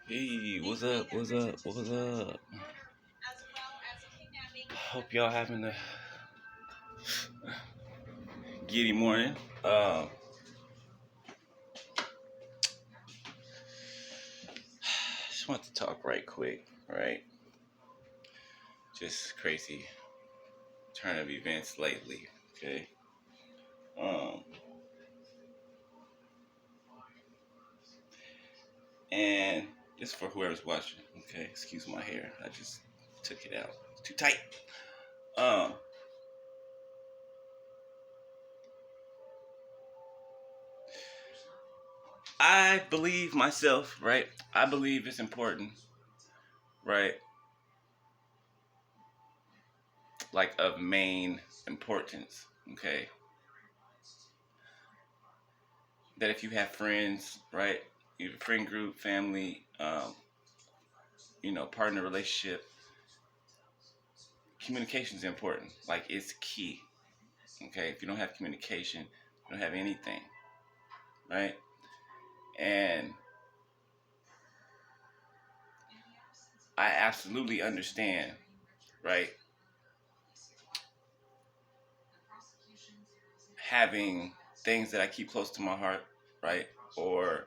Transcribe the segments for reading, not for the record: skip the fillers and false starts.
Hey, what's up? What's up? What's up? Hope y'all having a giddy morning. Just want to talk right quick, right? Just crazy turn of events lately. Okay. Um, and just for whoever's watching. Okay. Excuse my hair. I just took it out. It's too tight. Um, I believe myself, right? I believe it's important, right? Like of main importance. Okay. That if you have friends, right? You have a friend group, family, partner relationship, communication is important. Like it's key. Okay. If you don't have communication, you don't have anything, right? And I absolutely understand, right? Having things that I keep close to my heart, right? Or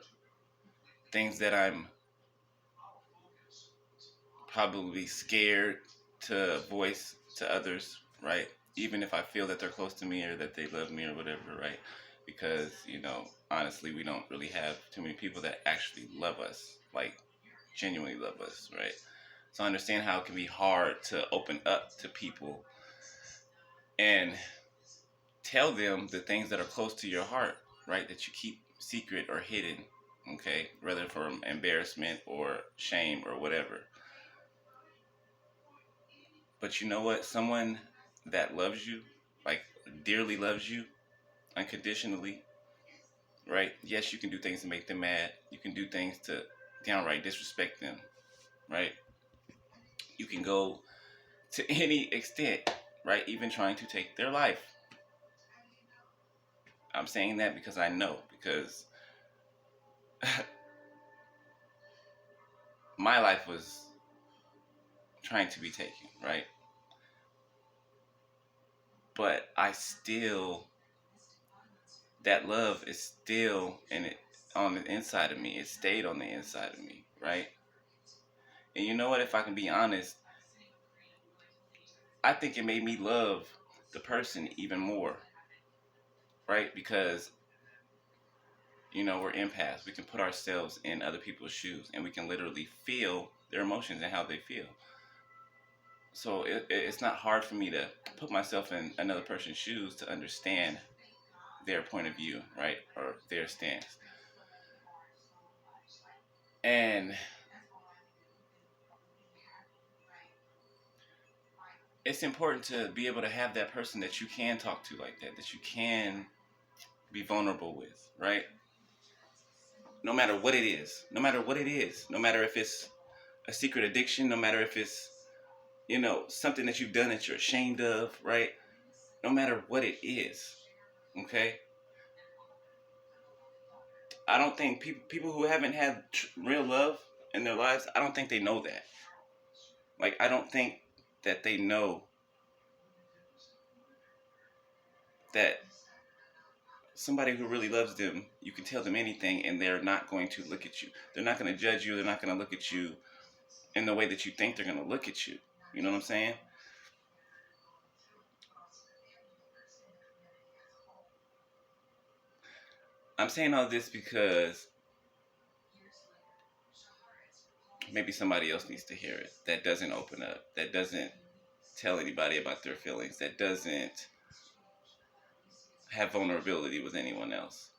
things that I'm probably scared to voice to others, right? Even if I feel that they're close to me or that they love me or whatever, right? Because, honestly, we don't really have too many people that actually love us, like genuinely love us, right? So I understand how it can be hard to open up to people and tell them the things that are close to your heart, right? That you keep secret or hidden, okay? Whether from embarrassment or shame or whatever. But you know what? Someone that loves you, like dearly loves you unconditionally, right? Yes, you can do things to make them mad. You can do things to downright disrespect them, right? You can go to any extent, right? Even trying to take their life. I'm saying that because I know, because my life was trying to be taken, right? But I still, that love is still in it on the inside of me. It stayed on the inside of me, right? And you know what? If I can be honest, I think it made me love the person even more, right? Because, we're empaths. We can put ourselves in other people's shoes and we can literally feel their emotions and how they feel. So it's not hard for me to put myself in another person's shoes to understand their point of view, right? Or their stance. And it's important to be able to have that person that you can talk to like that you can be vulnerable with, right? No matter what it is, no matter what it is, no matter if it's a secret addiction, no matter if it's, something that you've done that you're ashamed of, right? No matter what it is, okay? I don't think people who haven't had real love in their lives, I don't think they know that. Like, I don't think that they know that somebody who really loves them, you can tell them anything and they're not going to look at you. They're not going to judge you. They're not going to look at you in the way that you think they're going to look at you. You know what I'm saying? I'm saying all this because maybe somebody else needs to hear it that doesn't open up, that doesn't tell anybody about their feelings, that doesn't have vulnerability with anyone else.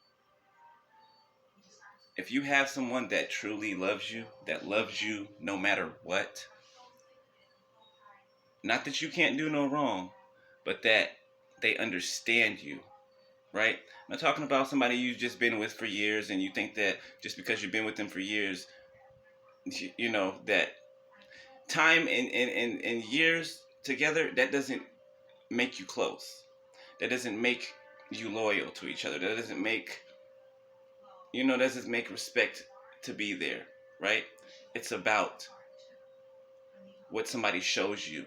If you have someone that truly loves you, that loves you no matter what, not that you can't do no wrong, but that they understand you, right? I'm not talking about somebody you've just been with for years and you think that just because you've been with them for years, that time and years together, that doesn't make you close. That doesn't make you loyal to each other. That doesn't make respect to be there. right? It's about what somebody shows you,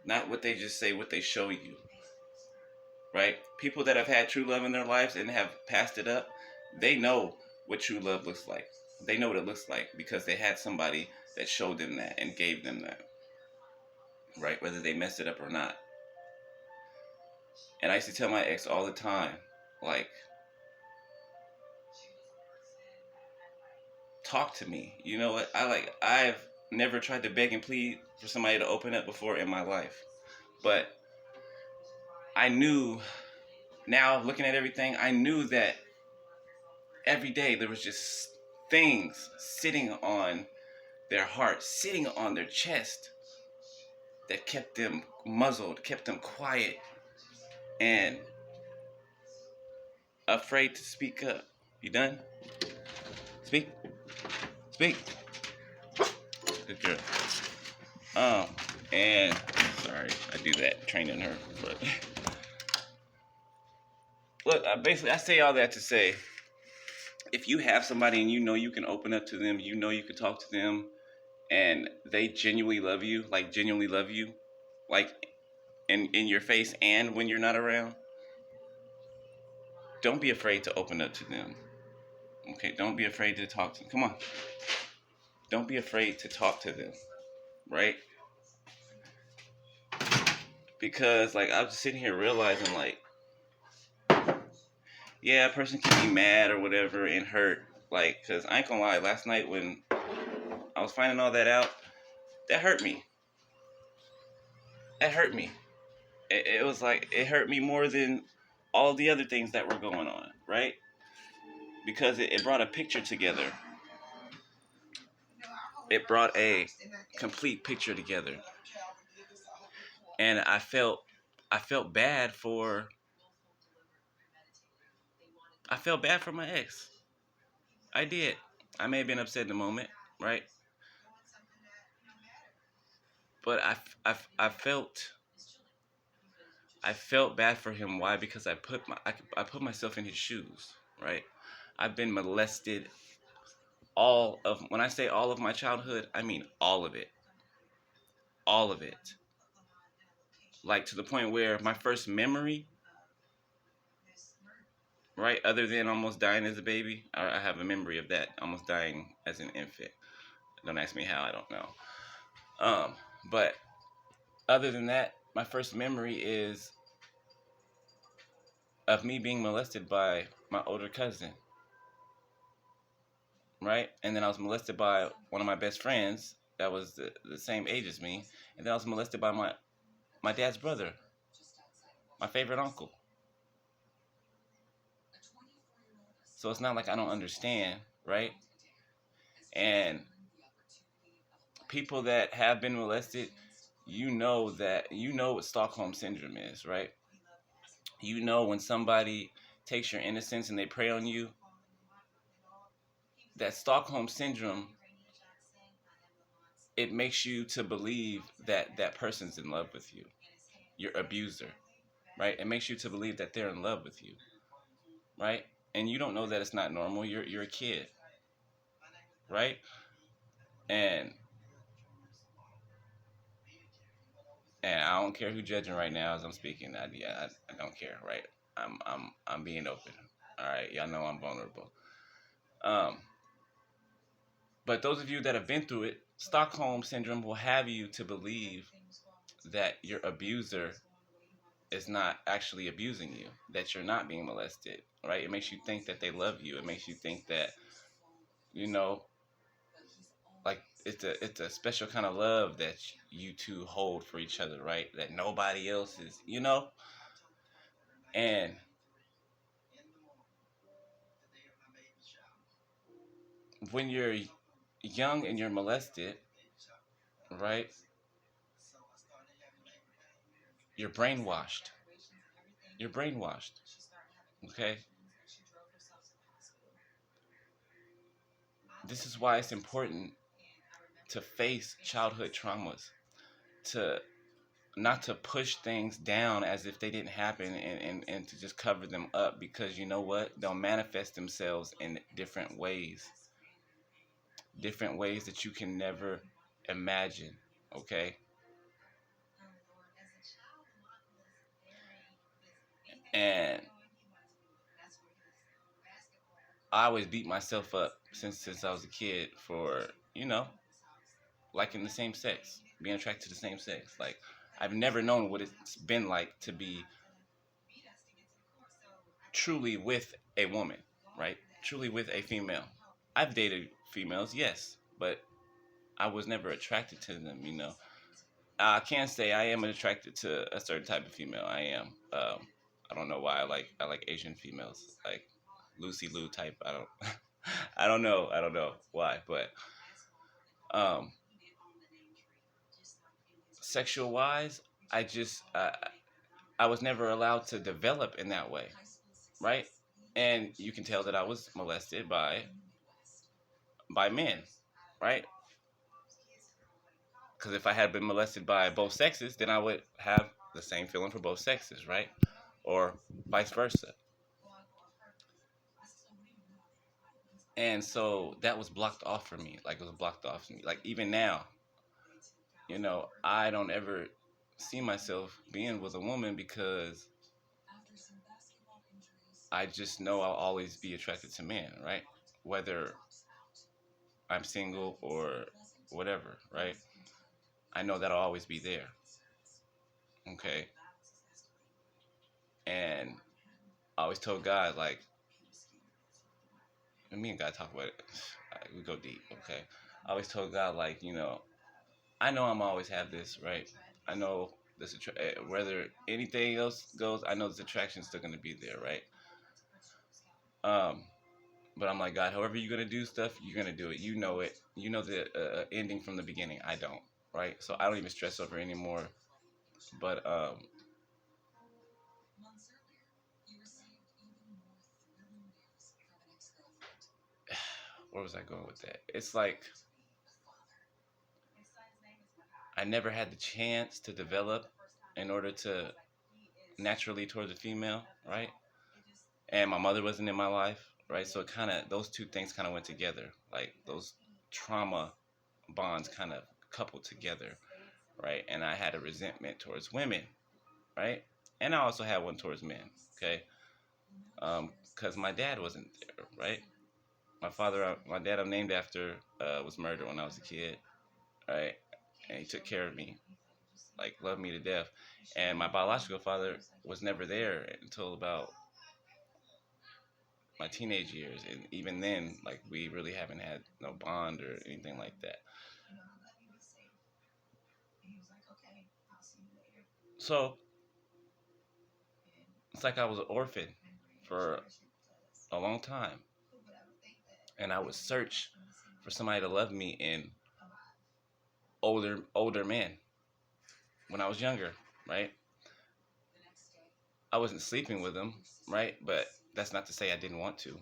not what they just say, what they show you, right? People that have had true love in their lives and have passed it up, they know what true love looks like. They know what it looks like because they had somebody that showed them that and gave them that, right? Whether they messed it up or not. And I used to tell my ex all the time, like, talk to me. You know what? I've never tried to beg and plead for somebody to open up before in my life. But I knew, now looking at everything, I knew that every day there was just things sitting on their heart, sitting on their chest that kept them muzzled, kept them quiet and afraid to speak up. You done? Speak. Speak. Good girl. Um, and sorry, I do that training her, but look, I say all that to say, if you have somebody and you know you can open up to them, you know you can talk to them, and they genuinely love you, like in your face and when you're not around, don't be afraid to open up to them. Okay, don't be afraid to talk to them. Come on, don't be afraid to talk to them, right? Because like I'm just sitting here realizing like, yeah, a person can be mad or whatever and hurt, like, cause I ain't gonna lie, last night when I was finding all that out, that hurt me. That hurt me. It was like it hurt me more than all the other things that were going on, right? Because it brought a picture together. It brought a complete picture together, and I felt bad for my ex. I did. I may have been upset in the moment, right? But I felt bad for him. Why? Because I put myself in his shoes, right? I've been molested all of, when I say all of my childhood, I mean all of it. All of it. Like to the point where my first memory, right, other than almost dying as a baby, I have a memory of that, almost dying as an infant. Don't ask me how, I don't know. But other than that, my first memory is of me being molested by my older cousin, right? And then I was molested by one of my best friends that was the same age as me. And then I was molested by my dad's brother, my favorite uncle. So it's not like I don't understand, right? And people that have been molested, you know what Stockholm syndrome is, right? You know when somebody takes your innocence and they prey on you, that Stockholm syndrome, it makes you to believe that that person's in love with you, your abuser, right? It makes you to believe that they're in love with you, right? And you don't know that it's not normal. You're a kid, right? And I don't care who judging right now as I'm speaking. I don't care, right? I'm being open. All right, y'all know I'm vulnerable. Um, but those of you that have been through it, Stockholm syndrome will have you to believe that your abuser is not actually abusing you, that you're not being molested, right? It makes you think that they love you. It makes you think that, you know, like it's a special kind of love that you two hold for each other, right? That nobody else is, you know? And when you're young and you're molested, right? You're brainwashed. You're brainwashed. Okay? This is why it's important to face childhood traumas, to not to push things down as if they didn't happen and to just cover them up, because you know what? They'll manifest themselves in different ways. different ways that you can never imagine. Okay, and I always beat myself up since I was a kid for you know liking the same sex, being attracted to the same sex. Like I've never known what it's been like to be truly with a woman, right? Truly with a female. I've dated females, yes, but I was never attracted to them. I can't say I am attracted to a certain type of female. I am. I don't know why I like Asian females, like Lucy Liu type. I don't. I don't know. I don't know why, but um, sexual wise, I was never allowed to develop in that way, right? And you can tell that I was molested by men, right? Because if I had been molested by both sexes, then I would have the same feeling for both sexes, right? Or vice versa. And so that was blocked off for me. Like it was blocked off for me. Like even now, I don't ever see myself being with a woman because I just know I'll always be attracted to men, right? Whether I'm single or whatever, right? I know that'll always be there. Okay. And I always told God, like, and me and God talk about it. We go deep, okay? I always told God, like, I know I'm always have this, right? I know whether anything else goes, I know this attraction's still gonna be there, right? Um, but I'm like, God, however you're gonna do stuff, you're gonna do it. You know it. You know the ending from the beginning. I don't, right? So I don't even stress over it anymore. But where was I going with that? It's like I never had the chance to develop in order to naturally towards a female, right? And my mother wasn't in my life, right? So it kind of those two things kind of went together, like those trauma bonds kind of coupled together, right? And I had a resentment towards women, right? And I also had one towards men, okay? Because my dad wasn't there, right? My dad I'm named after, was murdered when I was a kid, right? And he took care of me, like loved me to death. And my biological father was never there until about my teenage years, and even then, like we really haven't had no bond or anything like that. So it's like I was an orphan for a long time, and I would search for somebody to love me in older men when I was younger, right? I wasn't sleeping with them, right? But that's not to say I didn't want to,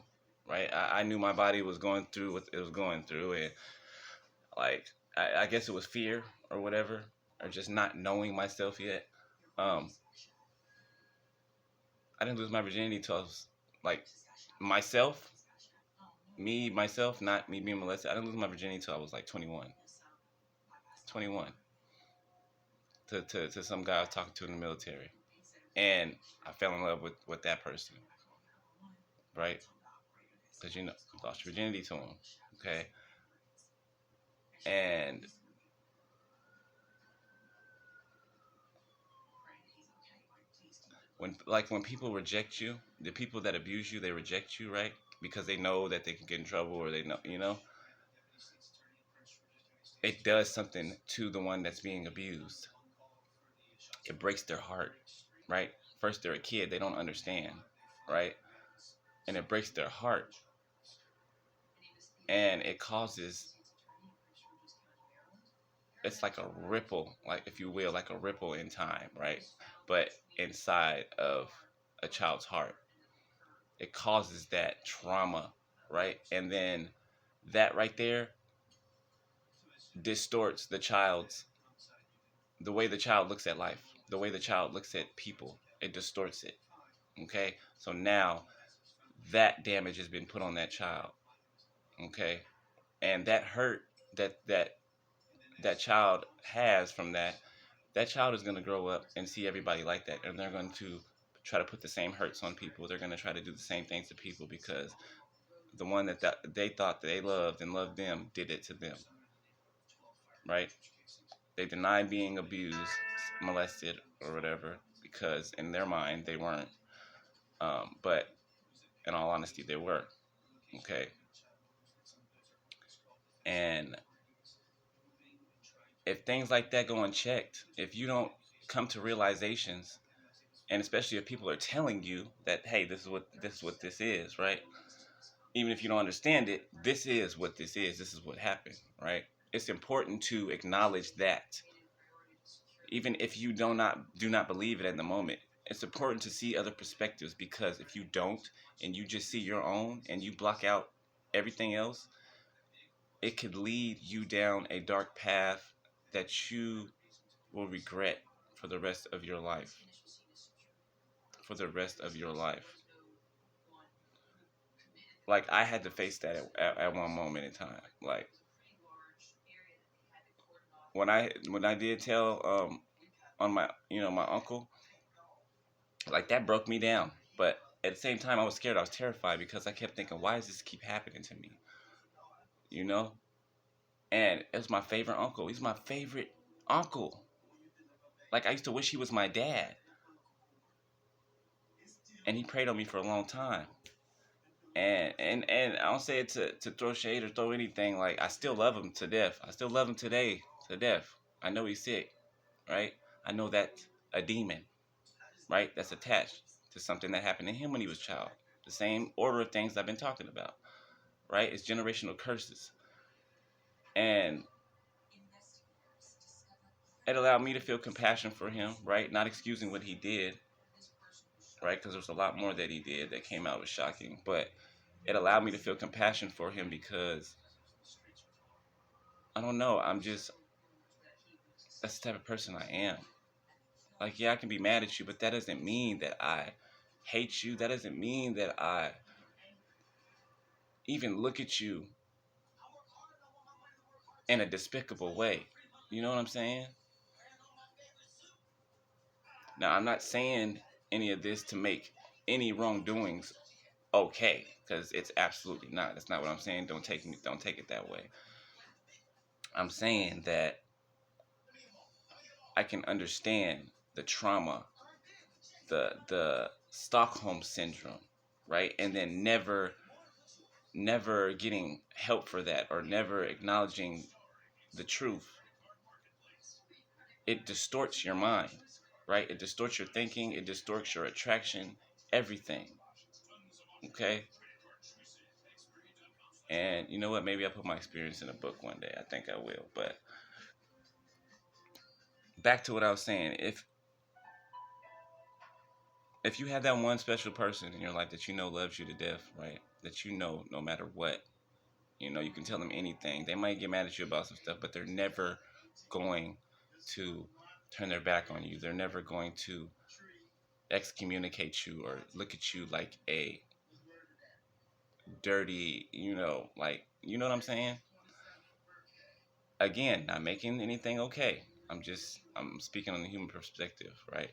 right? I knew my body was going through what it was going through, and like I guess it was fear or whatever, or just not knowing myself yet. Um, I didn't lose my virginity till I was like myself, myself, not me being molested. I didn't lose my virginity till I was like 21, 21 to some guy I was talking to in the military, and I fell in love with that person, right? Because lost your virginity to him, okay? And when people reject you, the people that abuse you, they reject you, right? Because they know that they can get in trouble, or they know, it does something to the one that's being abused. It breaks their heart, right? First, they're a kid, they don't understand, right? And it breaks their heart, and it causes, it's like a ripple, like if you will, like a ripple in time, right? But inside of a child's heart, it causes that trauma, right? And then that right there distorts the way the child looks at life, the way the child looks at people. It distorts it. Okay, so now that damage has been put on that child. Okay, And that hurt that that child has from that, that child is going to grow up and see everybody like that, and they're going to try to put the same hurts on people. They're going to try to do the same things to people because the one that they thought they loved and loved them did it to them, right? They denied being abused, molested, or whatever because in their mind they weren't. But in all honesty, they were. Okay, and if things like that go unchecked, if you don't come to realizations, and especially if people are telling you that, hey, this is what this is, right? Even if you don't understand it, this is what this is. This is what happened, right? It's important to acknowledge that, even if you do not believe it at the moment. It's important to see other perspectives because if you don't and you just see your own and you block out everything else, it could lead you down a dark path that you will regret for the rest of your life. For the rest of your life. Like I had to face that at one moment in time. Like when I did tell on my my uncle, like that broke me down. But at the same time, I was scared. I was terrified because I kept thinking, why does this keep happening to me? You know. And it was my favorite uncle. He's my favorite uncle. Like I used to wish he was my dad. And he prayed on me for a long time. And I don't say it to throw shade or throw anything. Like I still love him to death. I still love him today to death. I know he's sick, right? I know that's a demon, right? That's attached to something that happened to him when he was a child. The same order of things I've been talking about, right? It's generational curses, and it allowed me to feel compassion for him, right? Not excusing what he did, right? Because there's a lot more that he did that came out was shocking, but it allowed me to feel compassion for him because I don't know. That's the type of person I am. Like, yeah, I can be mad at you, but that doesn't mean that I hate you. That doesn't mean that I even look at you in a despicable way. You know what I'm saying? Now, I'm not saying any of this to make any wrongdoings okay, because it's absolutely not. That's not what I'm saying. Don't take it that way. I'm saying that I can understand the trauma, the Stockholm syndrome, right? And then never getting help for that or never acknowledging the truth. It distorts your mind, right? It distorts your thinking, it distorts your attraction, everything. Okay? And you know what? Maybe I'll put my experience in a book one day. I think I will. But back to what I was saying. If you have that one special person in your life that you know loves you to death, right? That you know no matter what, you can tell them anything. They might get mad at you about some stuff, but they're never going to turn their back on you. They're never going to excommunicate you or look at you like a dirty, like, you know what I'm saying? Again, not making anything okay. I'm speaking on the human perspective, right?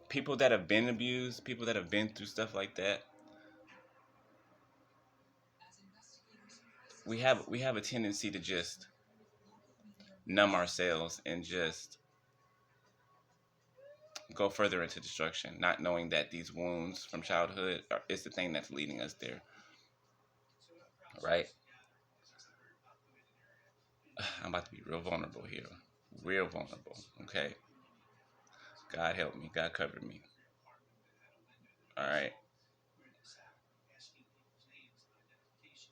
People that have been abused, people that have been through stuff like that, we have a tendency to just numb ourselves and just go further into destruction, not knowing that these wounds from childhood is the thing that's leading us there, right? I'm about to be real vulnerable here, real vulnerable. Okay, God help me, God cover me. All right,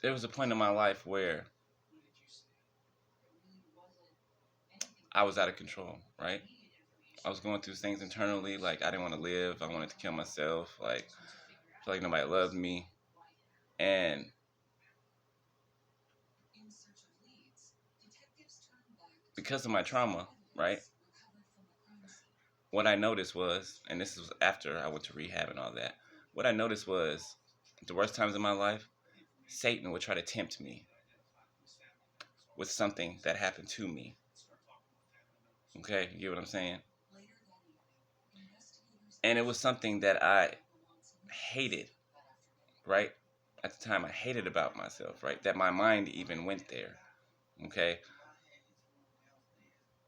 there was a point in my life where I was out of control, right? I was going through things internally, like I didn't want to live. I wanted to kill myself. Like, I feel like nobody loved me. And because of my trauma, right? What I noticed was, and this was after I went to rehab and all that, what I noticed was the worst times in my life, Satan would try to tempt me with something that happened to me. Okay, you get what I'm saying? And it was something that I hated, right? At the time, I hated about myself, right? That my mind even went there, okay?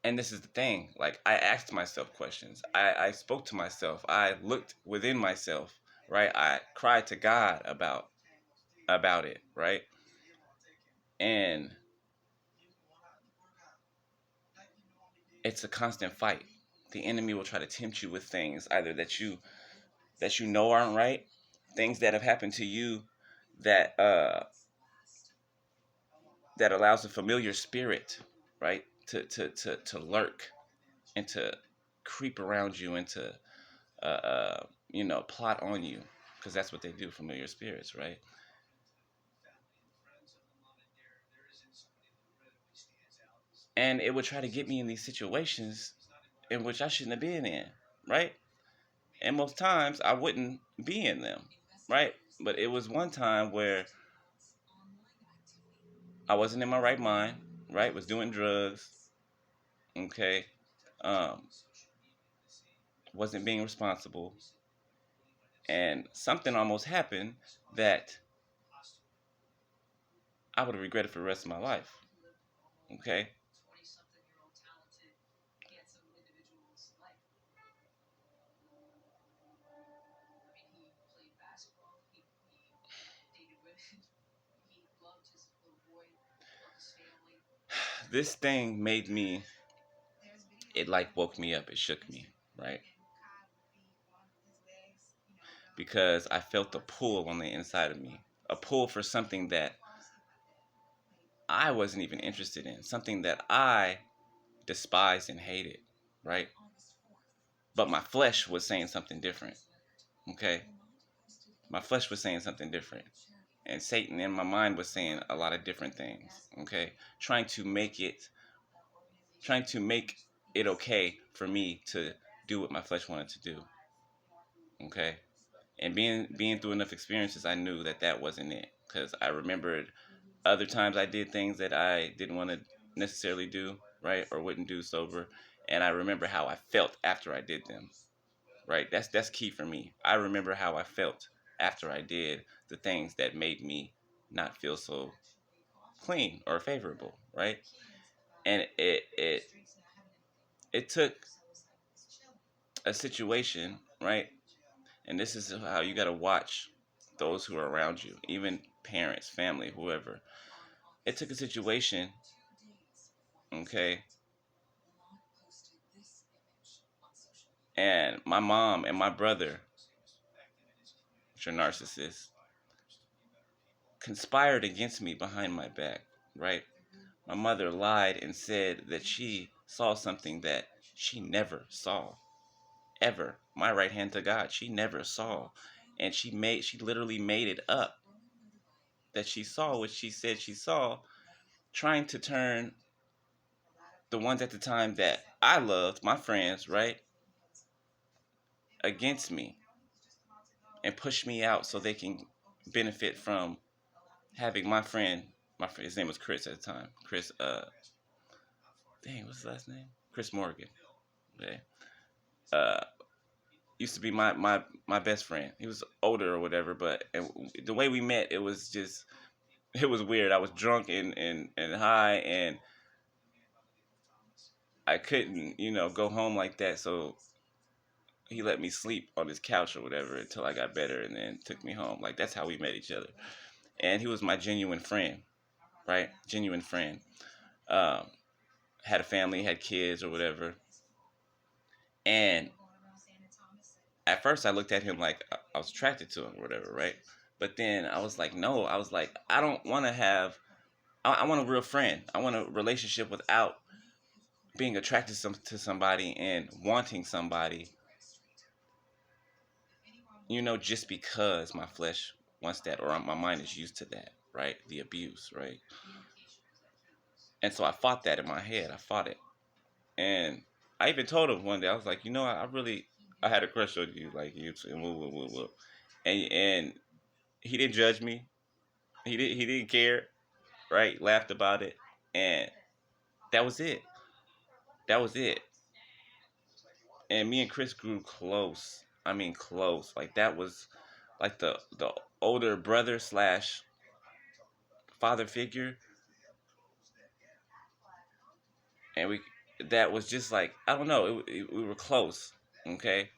And this is the thing, like, I asked myself questions. I spoke to myself. I looked within myself, right? I cried to God about it, right? And it's a constant fight. The enemy will try to tempt you with things either that you know aren't right, things that have happened to you that that allows a familiar spirit, right, to lurk and to creep around you and to plot on you, because that's what they do, familiar spirits, right? And it would try to get me in these situations in which I shouldn't have been in, right? And most times I wouldn't be in them, right? But it was one time where I wasn't in my right mind, right? Was doing drugs, okay? Um, wasn't being responsible, and something almost happened that I would have regretted for the rest of my life, okay? This thing made me, it like woke me up, it shook me, right? Because I felt a pull on the inside of me, a pull for something that I wasn't even interested in, something that I despised and hated, right? But my flesh was saying something different, okay? My flesh was saying something different. And Satan in my mind was saying a lot of different things, okay? Trying to make it okay for me to do what my flesh wanted to do, okay? And being through enough experiences, I knew that that wasn't it, because I remembered other times I did things that I didn't want to necessarily do, right, or wouldn't do sober, and I remember how I felt after I did them, right? That's key for me. I remember how I felt after I did the things that made me not feel so clean or favorable, right? And it took a situation, right? And this is how you got to watch those who are around you, even parents, family, whoever. It took a situation, okay? And my mom and my brother, which are narcissists, conspired against me behind my back, right? My mother lied and said that she saw something that she never saw, ever. My right hand to God, she never saw. And she literally made it up that she saw what she said she saw, trying to turn the ones at the time that I loved, my friends, right, against me and push me out so they can benefit from having his name was Chris at the time. Chris, dang, what's his last name? Chris Morgan. Okay. Uh, used to be my best friend. He was older or whatever, but the way we met, it was weird. I was drunk and high, and I couldn't, go home like that. So he let me sleep on his couch or whatever until I got better, and then took me home. Like, that's how we met each other. And he was my genuine friend, right? Genuine friend. Um, had a family, had kids or whatever. And at first I looked at him like I was attracted to him or whatever, right? But then I was like, no, I was like, I don't want to have, I want a real friend. I want a relationship without being attracted to somebody and wanting somebody, just because my flesh wants that or my mind is used to that, right? The abuse, right? And so I fought that in my head. I fought it. And I even told him one day, I was like, I had a crush on you, like you, and woo, woo, woo, woo. And he didn't judge me. He didn't care, right? Laughed about it, and that was it. That was it. And me and Chris grew close. I mean, close. Like that was like the older brother slash father figure, and we that was just like I don't know. We were close. Okay,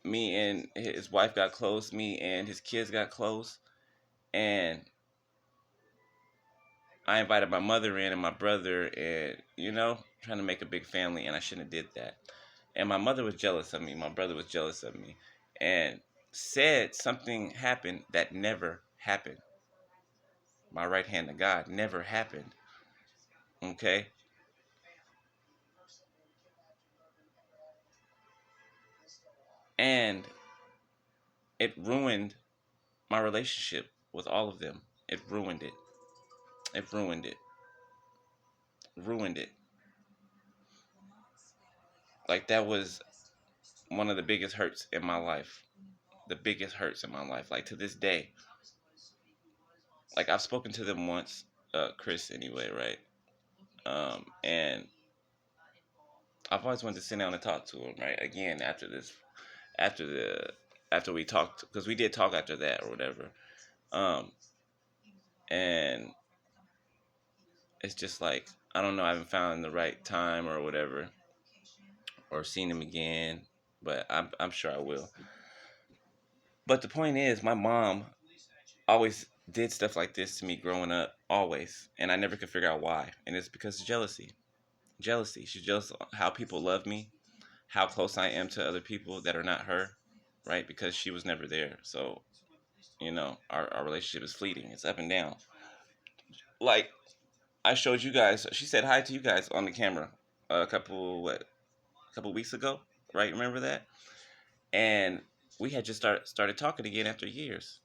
me and his wife got close. Me and his kids got close, and I invited my mother in and my brother, and trying to make a big family, and I shouldn't have did that. And my mother was jealous of me. My brother was jealous of me, and said something happened that never happened. My right hand to God never happened. Okay, and it ruined my relationship with all of them. It ruined it. It ruined it. Ruined it. Like that was one of the biggest hurts in my life. The biggest hurts in my life. Like to this day, like I've spoken to them once, Chris anyway, right? And I've always wanted to sit down and talk to him, right? Again, after the, after we talked, because we did talk after that or whatever. Um, and it's just like I don't know, I haven't found the right time or whatever, or seen him again, but I'm sure I will. But the point is, my mom always did stuff like this to me growing up, always, and I never could figure out why, and it's because of jealousy. Jealousy. She's jealous of how people love me, how close I am to other people that are not her, right? Because she was never there. So, our relationship is fleeting. It's up and down. Like I showed you guys, she said hi to you guys on the camera a couple weeks ago, right? Remember that? And we had just started talking again after years.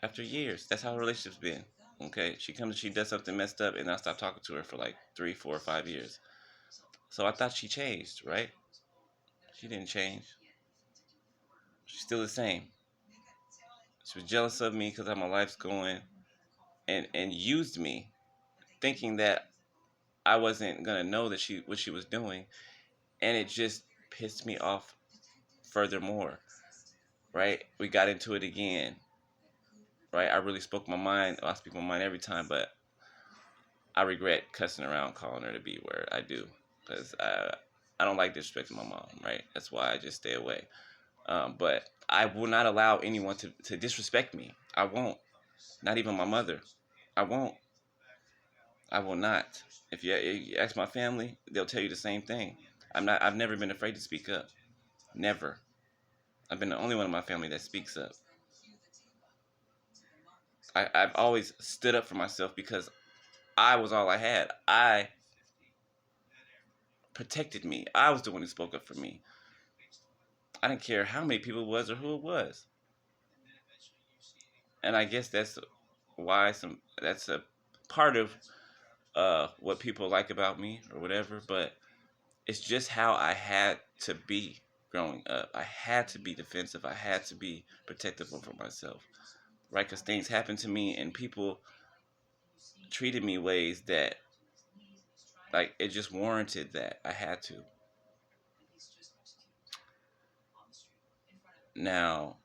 After years. That's how her relationship's been. Okay. She comes, she does something messed up, and I stop talking to her for like 3, 4, 5 years. So I thought she changed, right? She didn't change. She's still the same. She was jealous of me because how my life's going, and used me, thinking that I wasn't gonna know that she what she was doing, and it just pissed me off furthermore. Right? We got into it again. Right? I really spoke my mind. I speak my mind every time, but I regret cussing around, calling her to be where I do, because I don't like disrespecting my mom. Right? That's why I just stay away. But I will not allow anyone to disrespect me. I won't. Not even my mother. I won't. I will not. If you ask my family, they'll tell you the same thing. I'm not. I've never been afraid to speak up. Never. I've been the only one in my family that speaks up. I've always stood up for myself because I was all I had. I protected me. I was the one who spoke up for me. I didn't care how many people it was or who it was. And I guess that's why that's a part of what people like about me or whatever. But it's just how I had to be growing up. I had to be defensive. I had to be protective for myself, right? Because things happened to me and people treated me ways that, like, it just warranted that I had to. Now,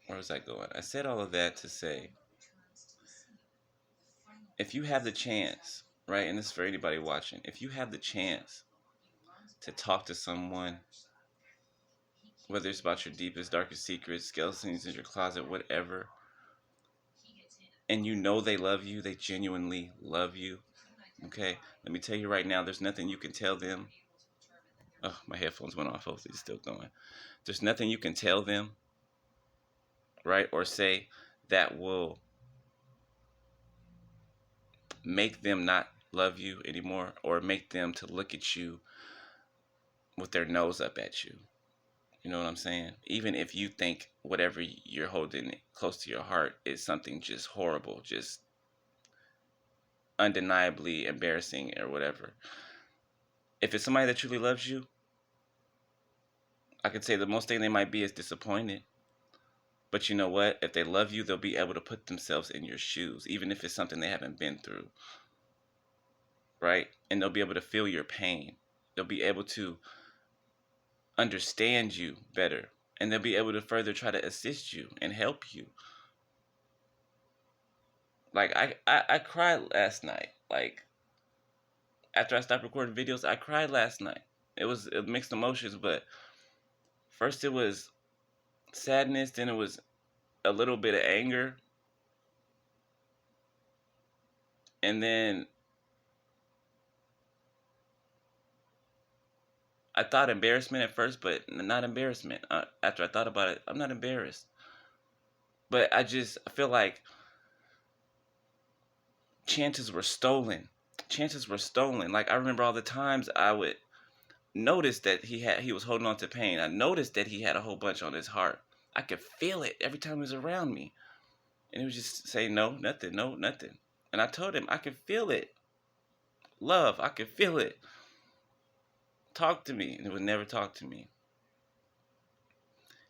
where was I going? I said all of that to say, if you have the chance, right, and this is for anybody watching, if you have the chance to talk to someone, whether it's about your deepest, darkest secrets, skeletons in your closet, whatever, and you know they love you, they genuinely love you, okay? Let me tell you right now, there's nothing you can tell them. Oh, my headphones went off. Hopefully, it's still going. There's nothing you can tell them, right, or say that will make them not love you anymore or make them to look at you with their nose up at you. You know what I'm saying? Even if you think whatever you're holding close to your heart is something just horrible, just undeniably embarrassing or whatever. If it's somebody that truly loves you, I could say the most thing they might be is disappointed, But you know what? If they love you, they'll be able to put themselves in your shoes, even if it's something they haven't been through, right? And they'll be able to feel your pain. They'll be able to understand you better. And they'll be able to further try to assist you and help you. Like, I cried last night. Like, after I stopped recording videos, I cried last night. It was mixed emotions, but first it was sadness, then it was a little bit of anger, and then I thought embarrassment at first, but not embarrassment. After I thought about it, I'm not embarrassed. But I feel like chances were stolen. Chances were stolen. Like, I remember all the times I would notice that he was holding on to pain. I noticed that he had a whole bunch on his heart. I could feel it every time he was around me. And he would just say, no, nothing, no, nothing. And I told him, I could feel it. Love, I could feel it. Talk to me. And he would never talk to me.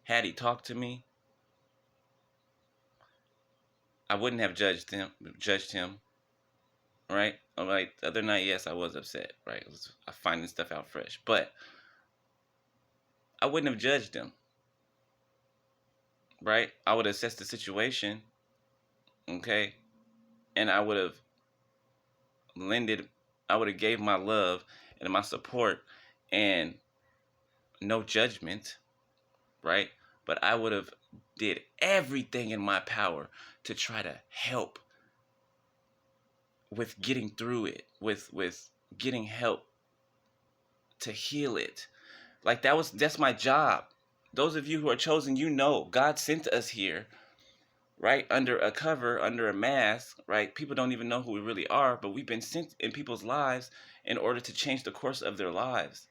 Had he talked to me, I wouldn't have judged him, right? Like the other night, yes, I was upset, right? I finding stuff out fresh, but I wouldn't have judged him, right? I would have assessed the situation, okay, and I would have gave my love and my support and no judgment, right? But I would have did everything in my power to try to help with getting through it, with getting help to heal it. Like, that's my job. Those of you who are chosen, God sent us here, right? Under a cover, under a mask, right? People don't even know who we really are, but we've been sent in people's lives in order to change the course of their lives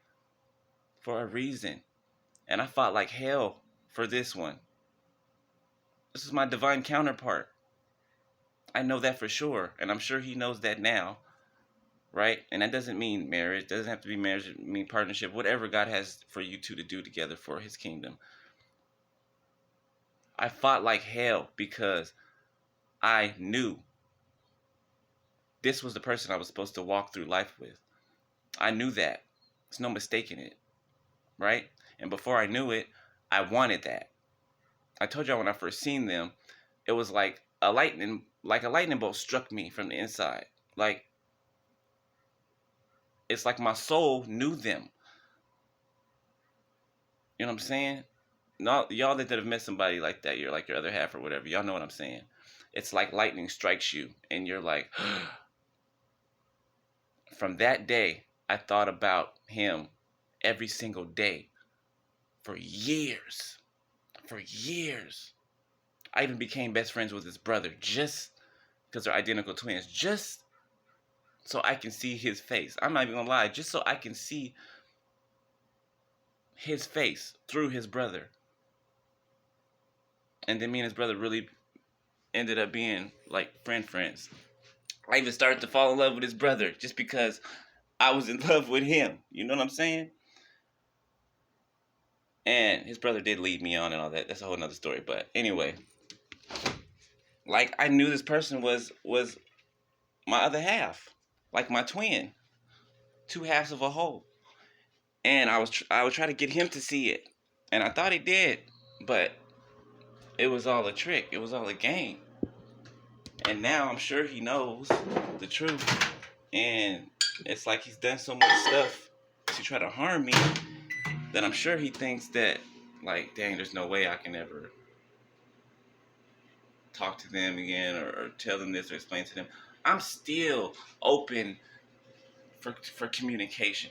for a reason. And I fought like hell for this one. This is my divine counterpart. I know that for sure, and I'm sure he knows that now, right? And that doesn't mean marriage. It doesn't have to be marriage. It mean partnership. Whatever God has for you two to do together for his kingdom. I fought like hell because I knew this was the person I was supposed to walk through life with. I knew that. There's no mistaking it, right? And before I knew it, I wanted that. I told y'all when I first seen them, it was like a lightning bolt struck me from the inside. Like, it's like my soul knew them. You know what I'm saying? No, y'all that have met somebody like that, you're like your other half or whatever. Y'all know what I'm saying. It's like lightning strikes you, and you're like, from that day, I thought about him every single day for years. For years. I even became best friends with his brother just because they're identical twins. Just so I can see his face. I'm not even gonna lie. Just so I can see his face through his brother. And then me and his brother really ended up being like friends. I even started to fall in love with his brother just because I was in love with him. You know what I'm saying? And his brother did lead me on and all that. That's a whole nother story. But anyway, like, I knew this person was my other half, like my twin, two halves of a whole. And I would try to get him to see it, and I thought he did, but it was all a trick. It was all a game. And now I'm sure he knows the truth, and it's like he's done so much stuff to try to harm me that I'm sure he thinks that, like, dang, there's no way I can ever talk to them again or tell them this or explain to them. I'm still open for communication.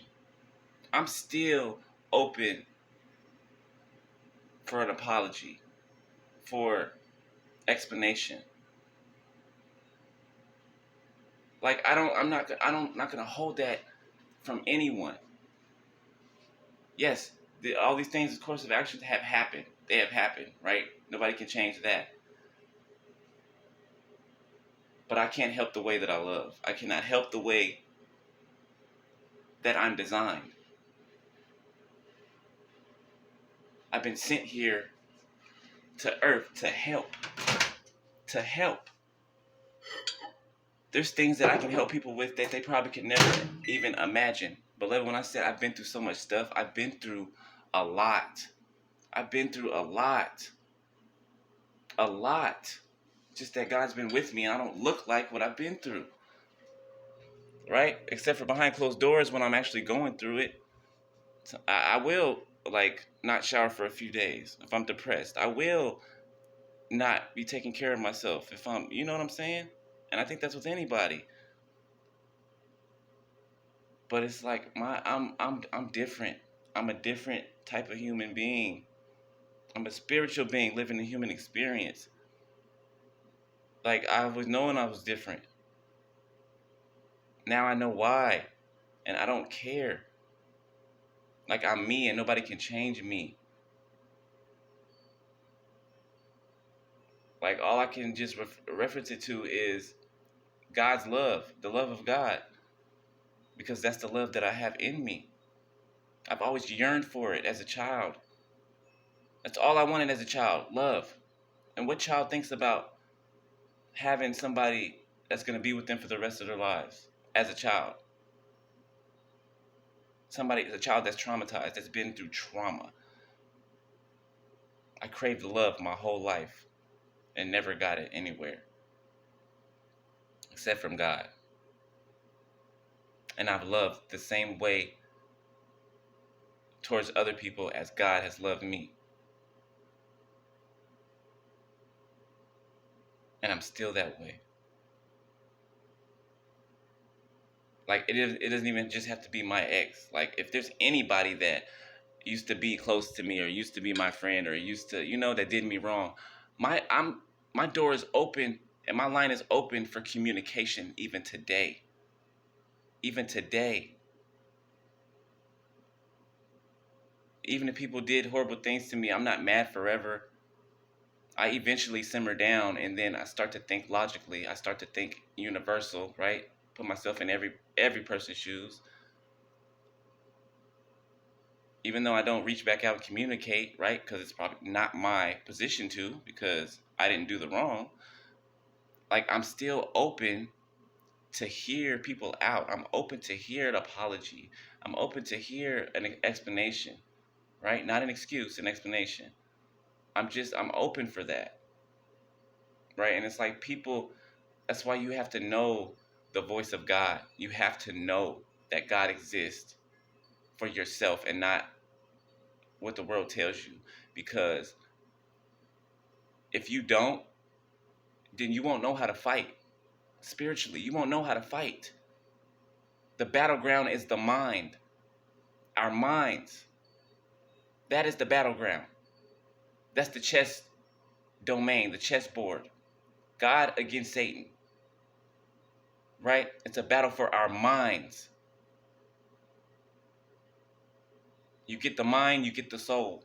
I'm still open for an apology, for explanation. Like, I'm not gonna hold that from anyone. Yes, all these things, of course, of action have happened. They have happened, right? Nobody can change that. But I can't help the way that I love. I cannot help the way that I'm designed. I've been sent here to earth to help. To help. There's things that I can help people with that they probably could never even imagine. Beloved, when I said I've been through so much stuff, I've been through a lot. I've been through a lot. A lot. Just that God's been with me. I don't look like what I've been through. Right? Except for behind closed doors when I'm actually going through it. So I will, like, not shower for a few days if I'm depressed. I will not be taking care of myself if I'm, you know what I'm saying? And I think that's with anybody. But it's like I'm different. I'm a different type of human being. I'm a spiritual being living a human experience. Like, I was knowing I was different. Now I know why. And I don't care. Like, I'm me and nobody can change me. Like, all I can just reference it to is God's love, the love of God. Because that's the love that I have in me. I've always yearned for it as a child. That's all I wanted as a child, love. And what child thinks about having somebody that's going to be with them for the rest of their lives as a child? A child that's traumatized, that's been through trauma. I craved love my whole life and never got it anywhere except from God. And I've loved the same way towards other people as God has loved me. And I'm still that way. Like, it doesn't even just have to be my ex. Like, if there's anybody that used to be close to me or used to be my friend or used to, that did me wrong, my door is open and my line is open for communication even today. Even today. Even if people did horrible things to me, I'm not mad forever. I eventually simmer down and then I start to think logically. I start to think universal, right? Put myself in every person's shoes. Even though I don't reach back out and communicate, right? Because it's probably not my position to, because I didn't do the wrong. Like, I'm still open to hear people out. I'm open to hear an apology. I'm open to hear an explanation, right? Not an excuse, an explanation. I'm open for that, right? And it's like people, that's why you have to know the voice of God. You have to know that God exists for yourself and not what the world tells you. Because if you don't, then you won't know how to fight spiritually. You won't know how to fight. The battleground is the mind, our minds. That is the battleground. That's the chess domain, the chessboard. God against Satan, right? It's a battle for our minds. You get the mind, you get the soul.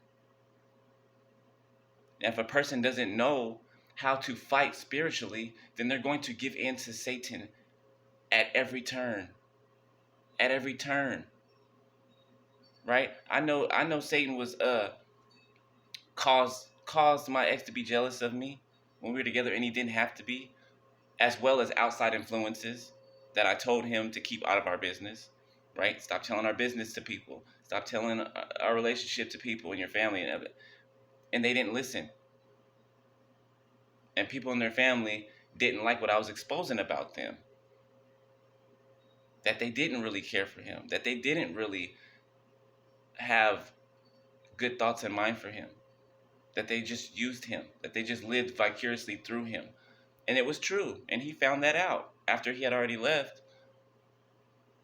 And if a person doesn't know how to fight spiritually, then they're going to give in to Satan at every turn. At every turn. Right? I know Satan was caused my ex to be jealous of me when we were together, and he didn't have to be, as well as outside influences that I told him to keep out of our business, right? Stop telling our business to people. Stop telling our relationship to people in your family and they didn't listen. And people in their family didn't like what I was exposing about them. That they didn't really care for him. That they didn't really have good thoughts in mind for him. That they just used him. That they just lived vicariously through him. And it was true. And he found that out after he had already left.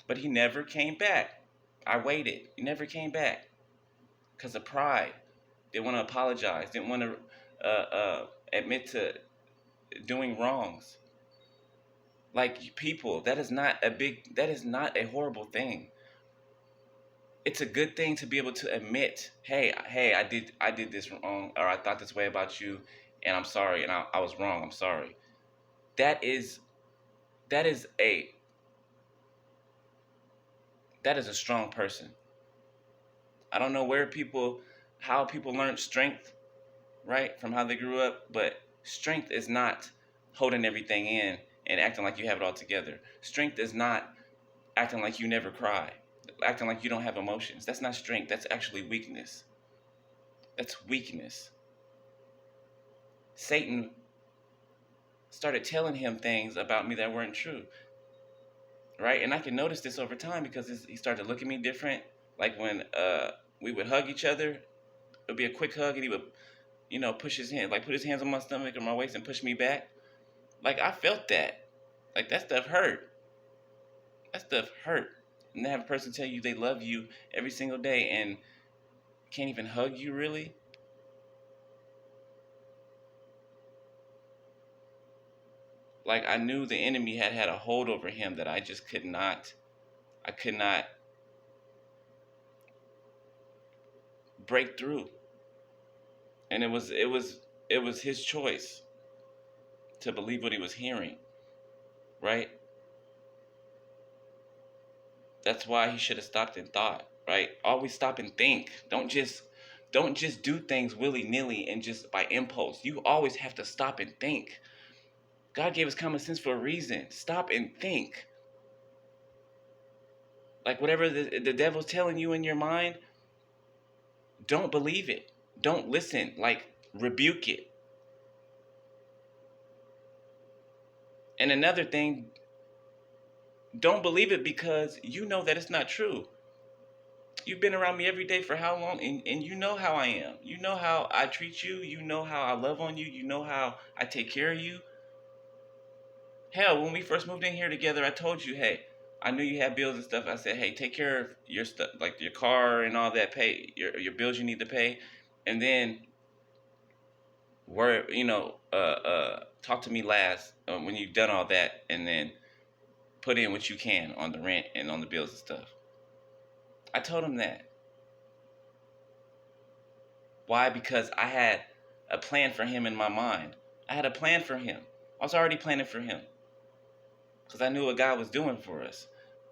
But he never came back. I waited. He never came back. Because of pride. Didn't want to apologize. Didn't want to admit to doing wrongs. Like, people, that is not a horrible thing. It's a good thing to be able to admit, hey, I did this wrong, or I thought this way about you, and I'm sorry, and I was wrong, I'm sorry. That is a strong person. I don't know how people learn strength right? From how they grew up. But strength is not holding everything in and acting like you have it all together. Strength is not acting like you never cry, acting like you don't have emotions. That's not strength. That's actually weakness. That's weakness. Satan started telling him things about me that weren't true, right? And I can notice this over time because he started to look at me different. Like when we would hug each other, it would be a quick hug, and he would, push his hand, like put his hands on my stomach or my waist and push me back. Like I felt that. Like that stuff hurt. That stuff hurt. And to have a person tell you they love you every single day and can't even hug you really. Like I knew the enemy had a hold over him that I just could not. I could not break through. And it was his choice to believe what he was hearing, right? That's why he should have stopped and thought, right? Always stop and think. Don't just do things willy-nilly and just by impulse. You always have to stop and think. God gave us common sense for a reason. Stop and think. Like whatever the devil's telling you in your mind, don't believe it. Don't listen. Like rebuke it. And another thing, don't believe it because you know that it's not true. You've been around me every day for how long? And you know how I am. You know how I treat you. You know how I love on you. You know how I take care of you. Hell, when we first moved in here together, I told you, hey, I knew you had bills and stuff. I said, hey, take care of your stuff, like your car and all that. Pay your bills you need to pay, and then talk to me last when you've done all that, and then put in what you can on the rent and on the bills and stuff. I told him that. Why? Because I had a plan for him in my mind. I had a plan for him. I was already planning for him because I knew what God was doing for us.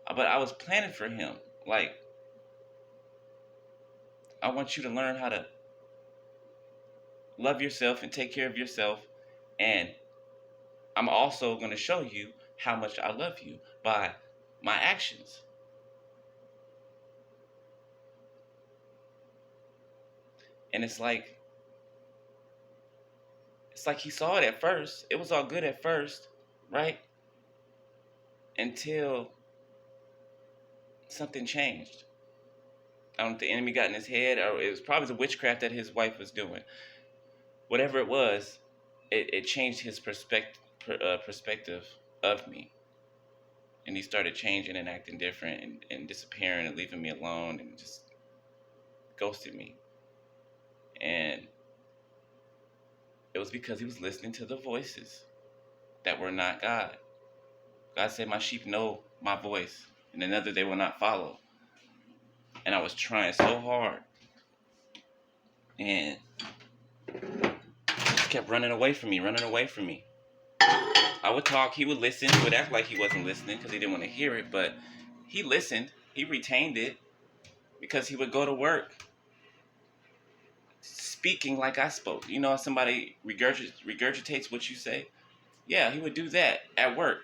But I was planning for him. Like, I want you to learn how to love yourself and take care of yourself. And I'm also going to show you how much I love you by my actions. And it's like he saw it at first. It was all good at first, right? Until something changed. I don't know if the enemy got in his head, or it was probably the witchcraft that his wife was doing. Whatever it was, it changed his perspective of me. And he started changing and acting different and disappearing and leaving me alone and just ghosted me. And it was because he was listening to the voices that were not God. God said, my sheep know my voice, and another they will not follow. And I was trying so hard. And he just kept running away from me. I would talk, he would listen, he would act like he wasn't listening because he didn't want to hear it, but he listened, he retained it because he would go to work speaking like I spoke. You know, if somebody regurgitates what you say, yeah, he would do that at work,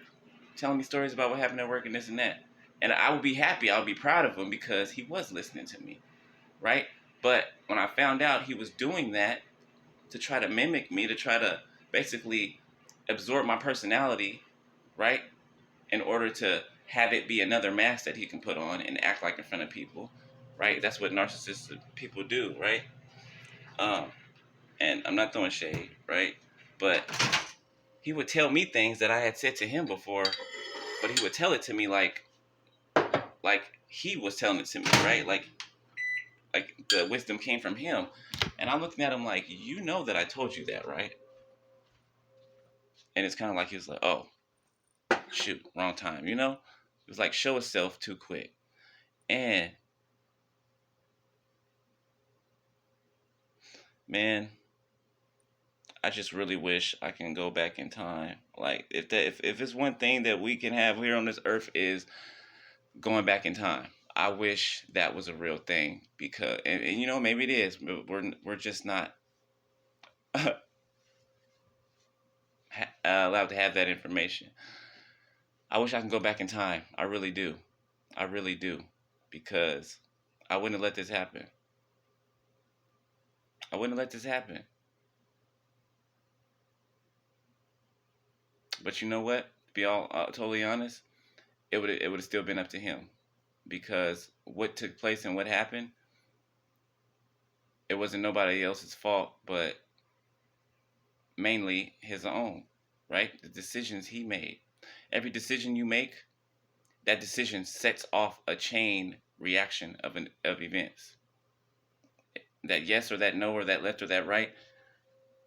telling me stories about what happened at work and this and that. And I would be happy, I would be proud of him because he was listening to me, right? But when I found out he was doing that to try to mimic me, to try to basically absorb my personality, right? In order to have it be another mask that he can put on and act like in front of people, right? That's what narcissistic people do, right? Um, and I'm not throwing shade, right? But he would tell me things that I had said to him before, but he would tell it to me like he was telling it to me, right? Like the wisdom came from him. And I'm looking at him like, you know that I told you that, right? And it's kind of like he was like, oh, shoot, wrong time, you know? It was like show itself too quick. And man, I just really wish I can go back in time. Like if it's one thing that we can have here on this earth is going back in time. I wish that was a real thing because and maybe it is, but we're just not allowed to have that information. I wish I can go back in time. I really do. I really do. Because I wouldn't have let this happen. I wouldn't have let this happen. But you know what? To be all totally honest, it would have still been up to him, because what took place and what happened, it wasn't nobody else's fault, but mainly his own, right? The decisions he made. Every decision you make, that decision sets off a chain reaction of events. That yes or that no or that left or that right,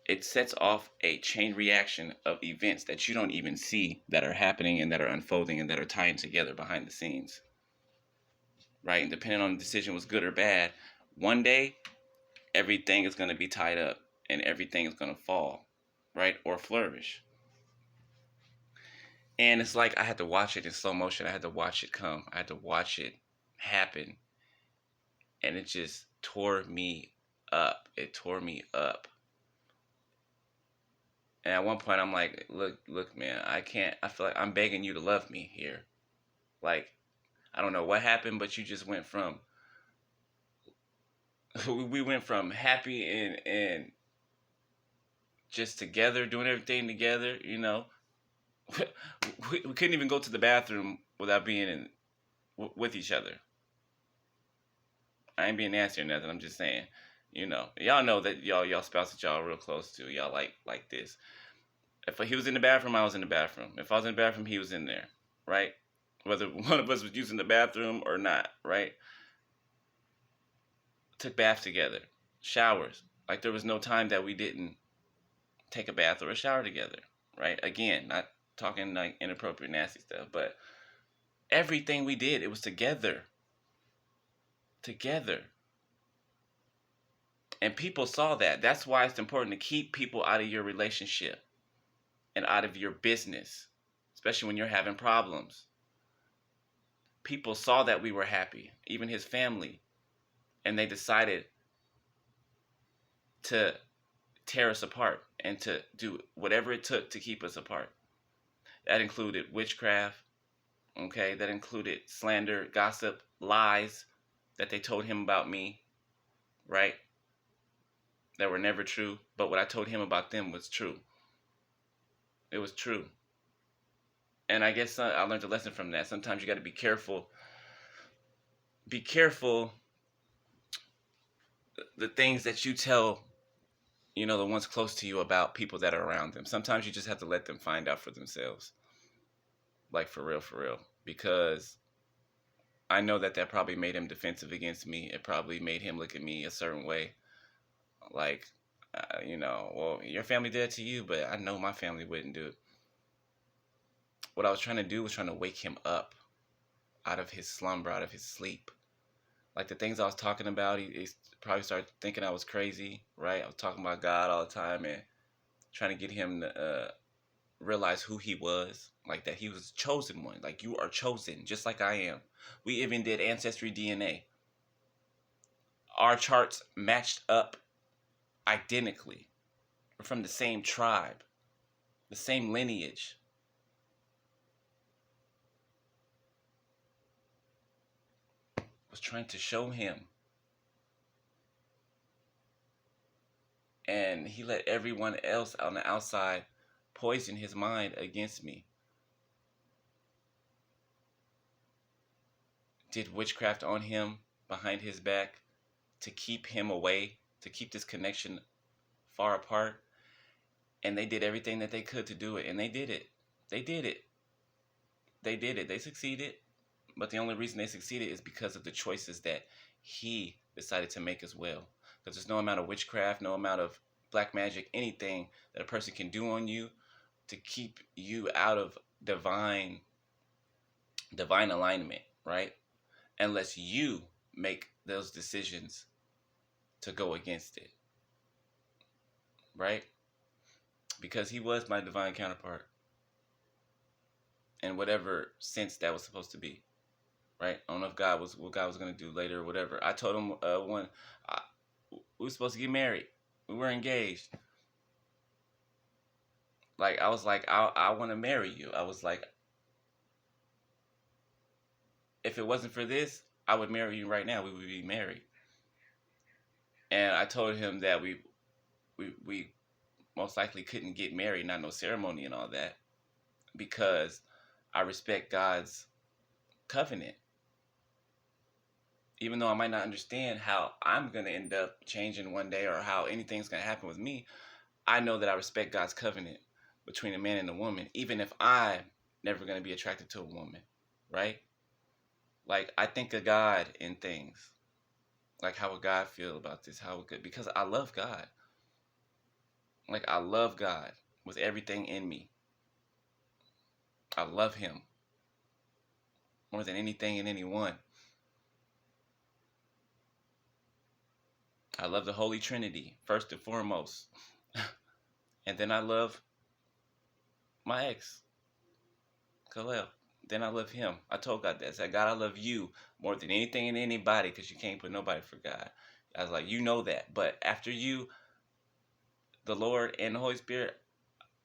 it sets off a chain reaction of events that you don't even see, that are happening and that are unfolding and that are tying together behind the scenes, right? And depending on the decision was good or bad, one day everything is going to be tied up and everything is going to fall, right? Or flourish. And it's like I had to watch it in slow motion. I had to watch it come. I had to watch it happen. And it just tore me up. It tore me up. And at one point, I'm like, look, man, I can't. I feel like I'm begging you to love me here. Like, I don't know what happened, but you just went from, we went from happy and just together, doing everything together, you know. We couldn't even go to the bathroom without being with each other. I ain't being nasty or nothing. I'm just saying, you know that y'all spouse that y'all are real close to. Y'all like this. If he was in the bathroom, I was in the bathroom. If I was in the bathroom, he was in there, right? Whether one of us was using the bathroom or not, right? Took baths together, showers. Like there was no time that we didn't take a bath or a shower together, right? Again, not talking like inappropriate, nasty stuff, but everything we did, it was together. Together. And people saw that. That's why it's important to keep people out of your relationship and out of your business, especially when you're having problems. People saw that we were happy, even his family, and they decided to tear us apart and to do whatever it took to keep us apart. That included witchcraft, okay? That included slander, gossip, lies that they told him about me, right? That were never true, but what I told him about them was true. It was true. And I guess I learned a lesson from that. Sometimes you got to be careful. Be careful the things that you tell, the ones close to you about people that are around them. Sometimes you just have to let them find out for themselves. Like for real. Because I know that probably made him defensive against me. It probably made him look at me a certain way. Like, well, your family did it to you, but I know my family wouldn't do it. What I was trying to do was trying to wake him up out of his slumber, out of his sleep. Like the things I was talking about, he probably started thinking I was crazy, right? I was talking about God all the time and trying to get him to realize who he was, like that he was chosen one. Like you are chosen, just like I am. We even did Ancestry DNA. Our charts matched up identically. We're from the same tribe, the same lineage. I was trying to show him. And he let everyone else on the outside poison his mind against me. Did witchcraft on him behind his back to keep him away, to keep this connection far apart. And they did everything that they could to do it. And they did it. They did it. They did it. They succeeded. But the only reason they succeeded is because of the choices that he decided to make as well. Because there's no amount of witchcraft, no amount of black magic, anything that a person can do on you to keep you out of divine alignment, right? Unless you make those decisions to go against it, right? Because he was my divine counterpart in whatever sense that was supposed to be, right? I don't know if what God was going to do later or whatever. I told him we were supposed to get married. We were engaged. Like I was like, I want to marry you. I was like, if it wasn't for this, I would marry you right now. We would be married. And I told him that we most likely couldn't get married, not no ceremony and all that, because I respect God's covenant. Even though I might not understand how I'm going to end up changing one day or how anything's going to happen with me, I know that I respect God's covenant between a man and a woman, even if I'm never going to be attracted to a woman, right? Like, I think of God in things. Like, how would God feel about this? How would God, because I love God. Like, I love God with everything in me. I love Him more than anything and anyone. I love the Holy Trinity, first and foremost. And then I love my ex, Khalil. Then I love him. I told God that. I said, God, I love you more than anything and anybody because you can't put nobody for God. I was like, you know that. But after you, the Lord and the Holy Spirit,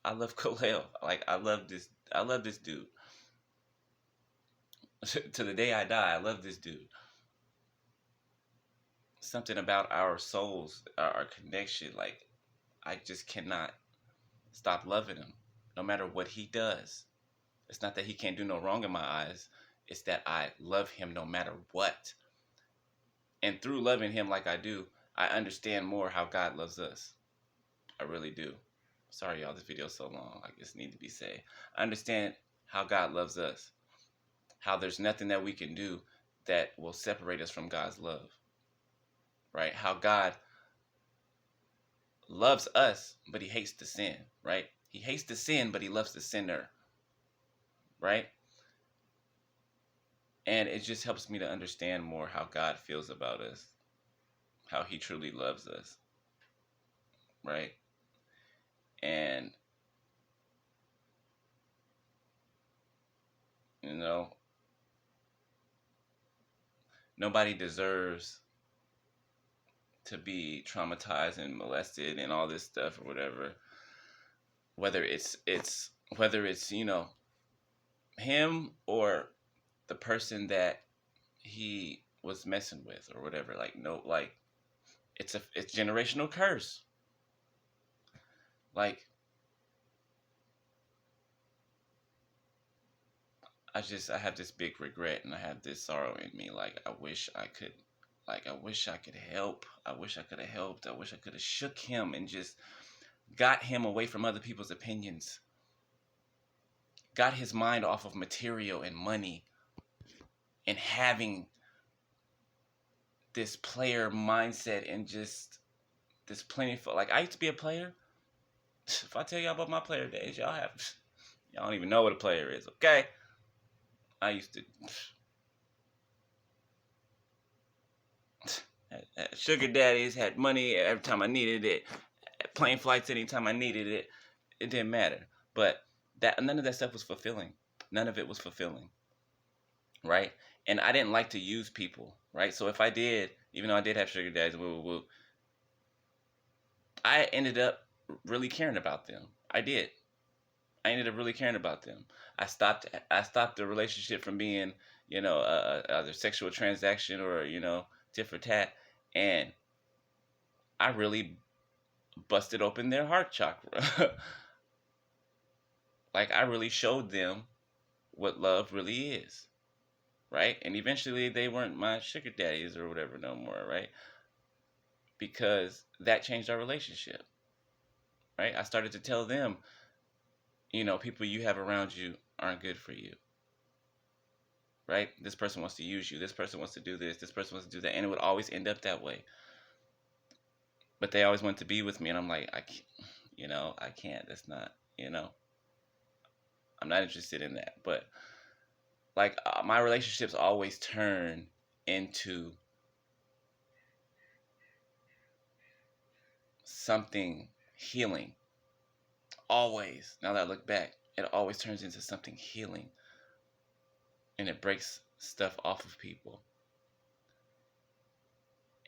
I love Khalil. Like, I love this dude. To the day I die, I love this dude. Something about our souls, our connection, like, I just cannot stop loving him no matter what he does. It's not that he can't do no wrong in my eyes. It's that I love him no matter what. And through loving him like I do, I understand more how God loves us. I really do. Sorry, y'all, this video's so long. I just need to be said. I understand how God loves us. How there's nothing that we can do that will separate us from God's love. Right? How God loves us, but he hates the sin. Right? He hates the sin, but he loves the sinner. Right? And it just helps me to understand more how God feels about us. How he truly loves us. Right? And, you know, nobody deserves to be traumatized and molested and all this stuff or whatever. Whether it's him or the person that he was messing with or whatever. Like, no, like, it's generational curse. Like, I have this big regret and I have this sorrow in me. Like, I wish I could help. I wish I could have helped. I wish I could have shook him and just got him away from other people's opinions. Got his mind off of material and money and having this player mindset and just this plentiful. Like, I used to be a player. If I tell y'all about my player days, y'all don't even know what a player is, okay? I used to sugar daddies, had money every time I needed it, plane flights anytime I needed it. It didn't matter. But that none of that stuff was fulfilling. None of it was fulfilling. Right? And I didn't like to use people, right? So if I did, even though I did have sugar daddies, I ended up really caring about them. I did. I ended up really caring about them. I stopped the relationship from being, either sexual transaction or, tit for tat. And I really busted open their heart chakra. Like, I really showed them what love really is. Right? And eventually they weren't my sugar daddies or whatever no more, right? Because that changed our relationship. Right? I started to tell them, people you have around you aren't good for you. Right? This person wants to use you. This person wants to do this. This person wants to do that. And it would always end up that way. But they always want to be with me. And I'm like, I can't. That's not, I'm not interested in that. But, like, my relationships always turn into something healing. Always. Now that I look back, it always turns into something healing. And it breaks stuff off of people.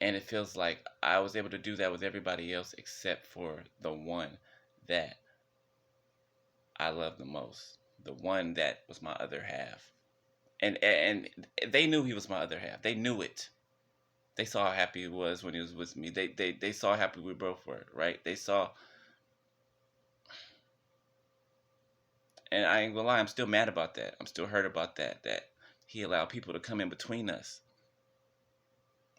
And it feels like I was able to do that with everybody else except for the one that I loved the most, the one that was my other half. And they knew he was my other half. They knew it. They saw how happy he was when he was with me. They saw how happy we both were, right? They saw, and I ain't gonna lie, I'm still mad about that. I'm still hurt about that. That he allowed people to come in between us.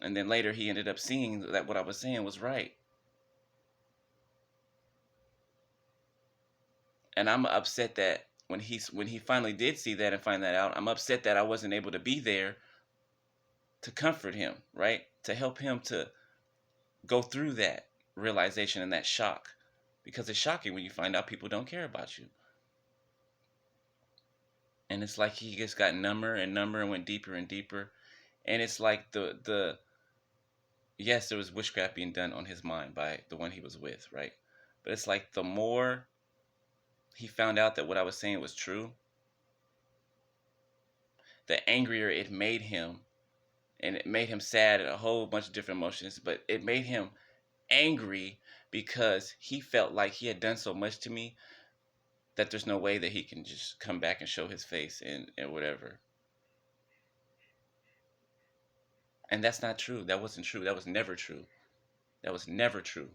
And then later he ended up seeing that what I was saying was right. And I'm upset that when he finally did see that and find that out, I'm upset that I wasn't able to be there to comfort him, right? To help him to go through that realization and that shock. Because it's shocking when you find out people don't care about you. And it's like he just got number and number and went deeper and deeper. And it's like the yes, there was witchcraft being done on his mind by the one he was with, right? But it's like the more he found out that what I was saying was true, the angrier it made him. And it made him sad and a whole bunch of different emotions, but it made him angry because he felt like he had done so much to me that there's no way that he can just come back and show his face and whatever. And that's not true. That wasn't true. That was never true. That was never true.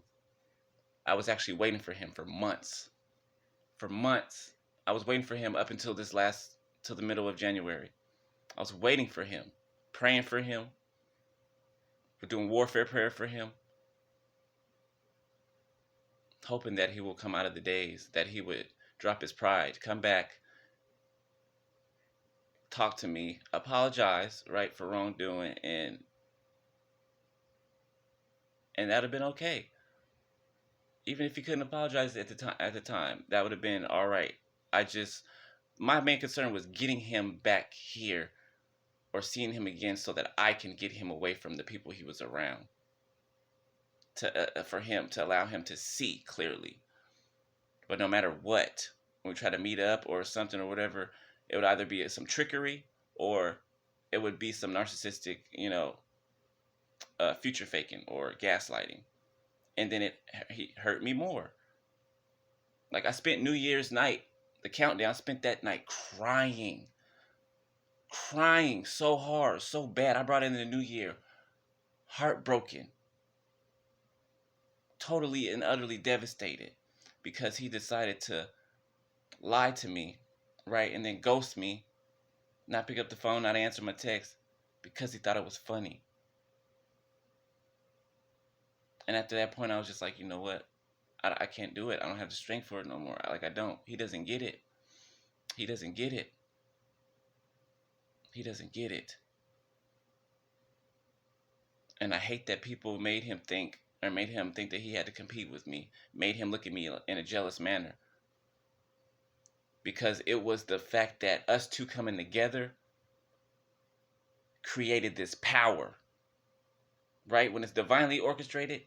I was actually waiting for him for months. For months. I was waiting for him up until till the middle of January. I was waiting for him, praying for him, for doing warfare prayer for him, hoping that he will come out of the days, that he would drop his pride, come back, talk to me, apologize, right, for wrongdoing, and that'd have been okay. Even if he couldn't apologize at the time, that would have been all right. I just My main concern was getting him back here or seeing him again so that I can get him away from the people he was around. For him to allow him to see clearly. But no matter what, when we try to meet up or something or whatever, it would either be some trickery or it would be some narcissistic, future faking or gaslighting. And then he hurt me more. Like I spent New Year's night, the countdown, spent that night crying so hard, so bad. I brought in the new year heartbroken, totally and utterly devastated because he decided to lie to me, right? And then ghost me, not pick up the phone, not answer my text because he thought it was funny. And after that point, I was just like, you know what? I can't do it. I don't have the strength for it no more. I don't. He doesn't get it. He doesn't get it. He doesn't get it. And I hate that people made him think that he had to compete with me, made him look at me in a jealous manner. Because it was the fact that us two coming together created this power. Right? When it's divinely orchestrated,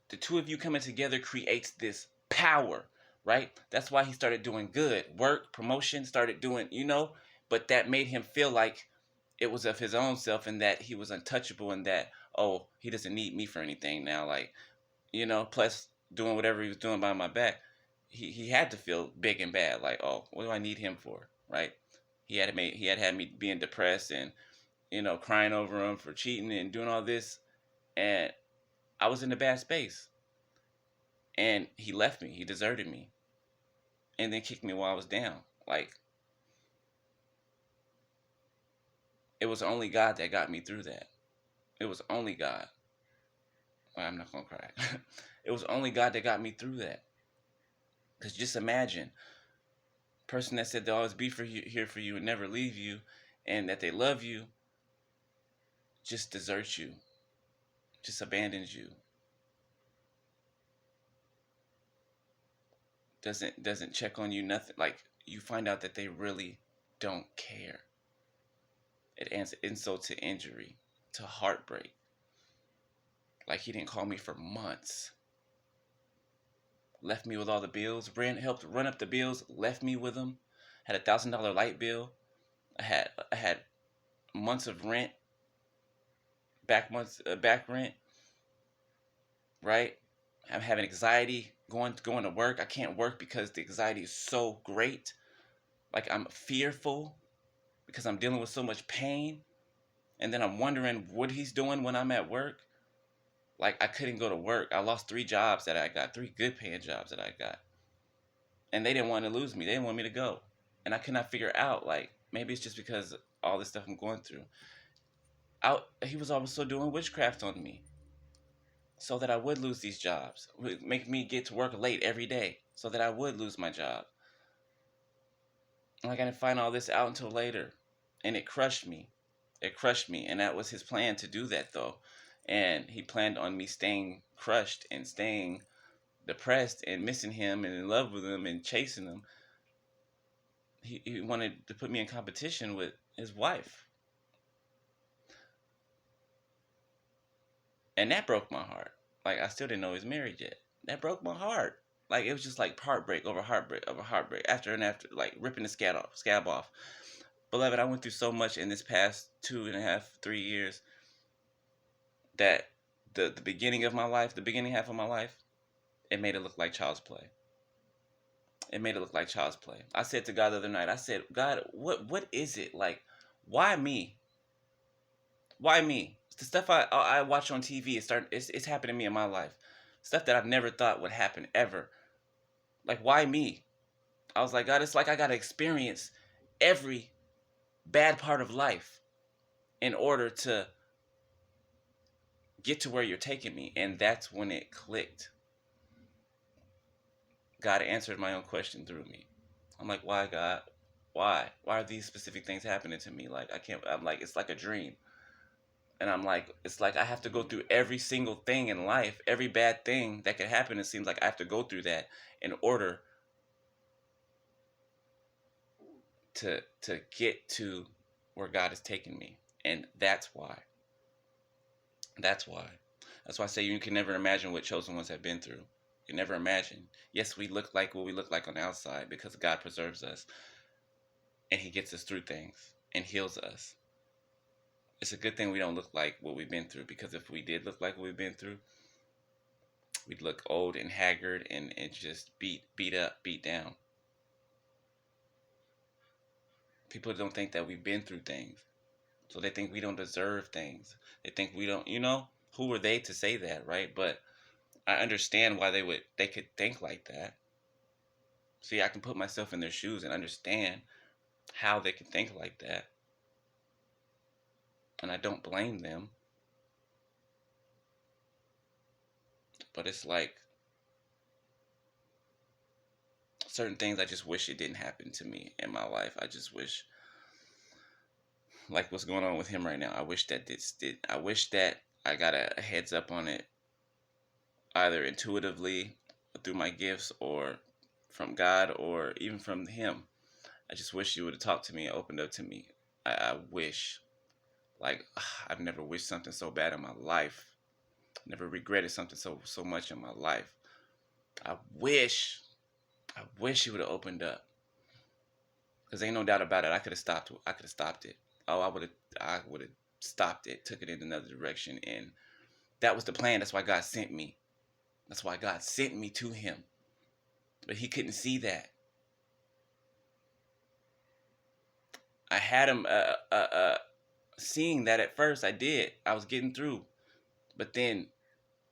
the two of you coming together creates this power, right? That's why he started doing good work, promotion, started doing, but that made him feel like it was of his own self and that he was untouchable and that, oh, he doesn't need me for anything now. Like, plus doing whatever he was doing behind my back, he had to feel big and bad. Like, oh, what do I need him for, right? He had me being depressed and, crying over him for cheating and doing all this. And I was in a bad space. And he left me. He deserted me. And then kicked me while I was down. Like, it was only God that got me through that. It was only God. Well, I'm not going to cry. It was only God that got me through that. Because just imagine, person that said they'll always be here for you and never leave you, and that they love you, just deserts you, just abandons you, doesn't check on you, nothing. Like, you find out that they really don't care. It adds insult to injury, to heartbreak. Like, he didn't call me for months. Left me with all the bills. Helped run up the bills. Left me with them. Had $1,000 light bill. I had months of rent. Back rent. Right. I'm having anxiety going to work. I can't work because the anxiety is so great. Like I'm fearful because I'm dealing with so much pain. And then I'm wondering what he's doing when I'm at work. Like I couldn't go to work. I lost 3 jobs that I got, 3 good paying jobs that I got. And they didn't want to lose me. They didn't want me to go. And I could not figure out, like, maybe it's just because all this stuff I'm going through. He was also doing witchcraft on me so that I would lose these jobs. Would make me get to work late every day so that I would lose my job. Like I didn't find all this out until later. And it crushed me. It crushed me. And that was his plan to do that though. And he planned on me staying crushed and staying depressed and missing him and in love with him and chasing him. He wanted to put me in competition with his wife. And that broke my heart. Like I still didn't know he was married yet. That broke my heart. Like it was just like heartbreak over heartbreak over heartbreak after and after, like ripping the scab off. Beloved, I went through so much in this past 2.5, 3 years that the beginning of my life, the beginning half of my life, it made it look like child's play. It made it look like child's play. I said to God the other night, I said, God, what is it? Like, why me? Why me? The stuff I watch on TV it's happening to me in my life. Stuff that I've never thought would happen ever. Like why me? I was like, God, it's like I gotta experience every bad part of life in order to get to where you're taking me. And that's when it clicked. God answered my own question through me. I'm like, why God? Why? Why are these specific things happening to me? Like I'm like, it's like a dream. And I'm like, it's like I have to go through every single thing in life, every bad thing that could happen. It seems like I have to go through that in order to get to where God is taking me. And that's why. That's why. That's why I say you can never imagine what chosen ones have been through. You can never imagine. Yes, we look like what we look like on the outside because God preserves us. And he gets us through things and heals us. It's a good thing we don't look like what we've been through, because if we did look like what we've been through, we'd look old and haggard and just beat up, beat down. People don't think that we've been through things. So they think we don't deserve things. They think we don't, who are they to say that, right? But I understand why they could think like that. See, I can put myself in their shoes and understand how they can think like that. And I don't blame them. But it's like certain things I just wish it didn't happen to me in my life. I just wish, like what's going on with him right now, I wish that I wish that I got a heads up on it, either intuitively through my gifts or from God or even from him. I just wish you would have talked to me and opened up to me. I wish. Like, I've never wished something so bad in my life. Never regretted something so much in my life. I wish you would have opened up. Because ain't no doubt about it. I could have stopped it. Oh, I would have stopped it, took it in another direction. And that was the plan. That's why God sent me. That's why God sent me to him. But he couldn't see that. I had him seeing that at first. I did. I was getting through. But then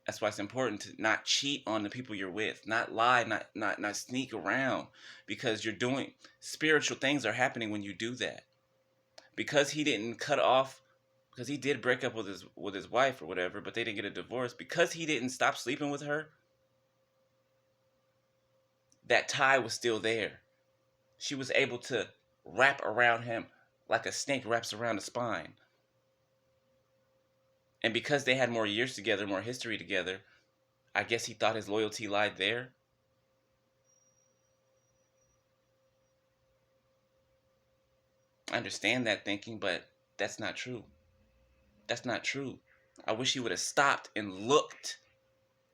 that's why it's important to not cheat on the people you're with, not lie, not sneak around, because you're doing spiritual things are happening when you do that. Because he didn't cut off, because he did break up with his wife or whatever, but they didn't get a divorce. Because he didn't stop sleeping with her, that tie was still there. She was able to wrap around him like a snake wraps around a spine. And because they had more years together, more history together, I guess he thought his loyalty lied there. I understand that thinking, but that's not true. That's not true. I wish he would have stopped and looked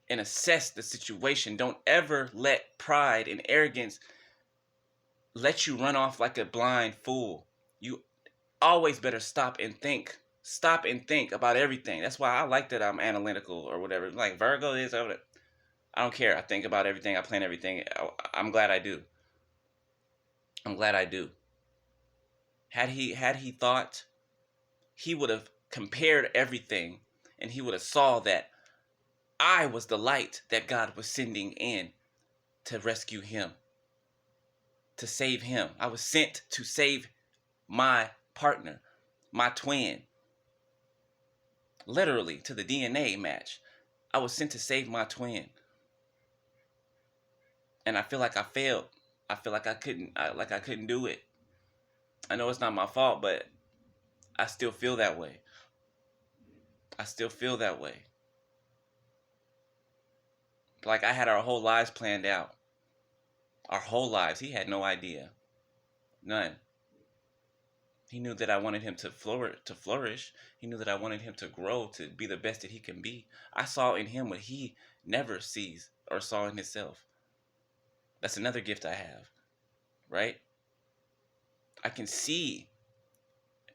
and assessed the situation. Don't ever let pride and arrogance let you run off like a blind fool. You always better stop and think. Stop and think about everything. That's why I like that I'm analytical or whatever. Like Virgo is. I I don't care. I think about everything. I plan everything. I'm glad I do. I'm glad I do. Had he thought, he would have compared everything, and he would have saw that I was the light that God was sending in to rescue him, to save him. I was sent to save my partner, my twin. Literally, to the DNA match. I was sent to save my twin. And I feel like I failed. I feel like I couldn't do it. I know it's not my fault, but I still feel that way. I still feel that way. Like I had our whole lives planned out. Our whole lives. He had no idea. None. He knew that I wanted him to flourish. He knew that I wanted him to grow, to be the best that he can be. I saw in him what he never sees or saw in himself. That's another gift I have, right? I can see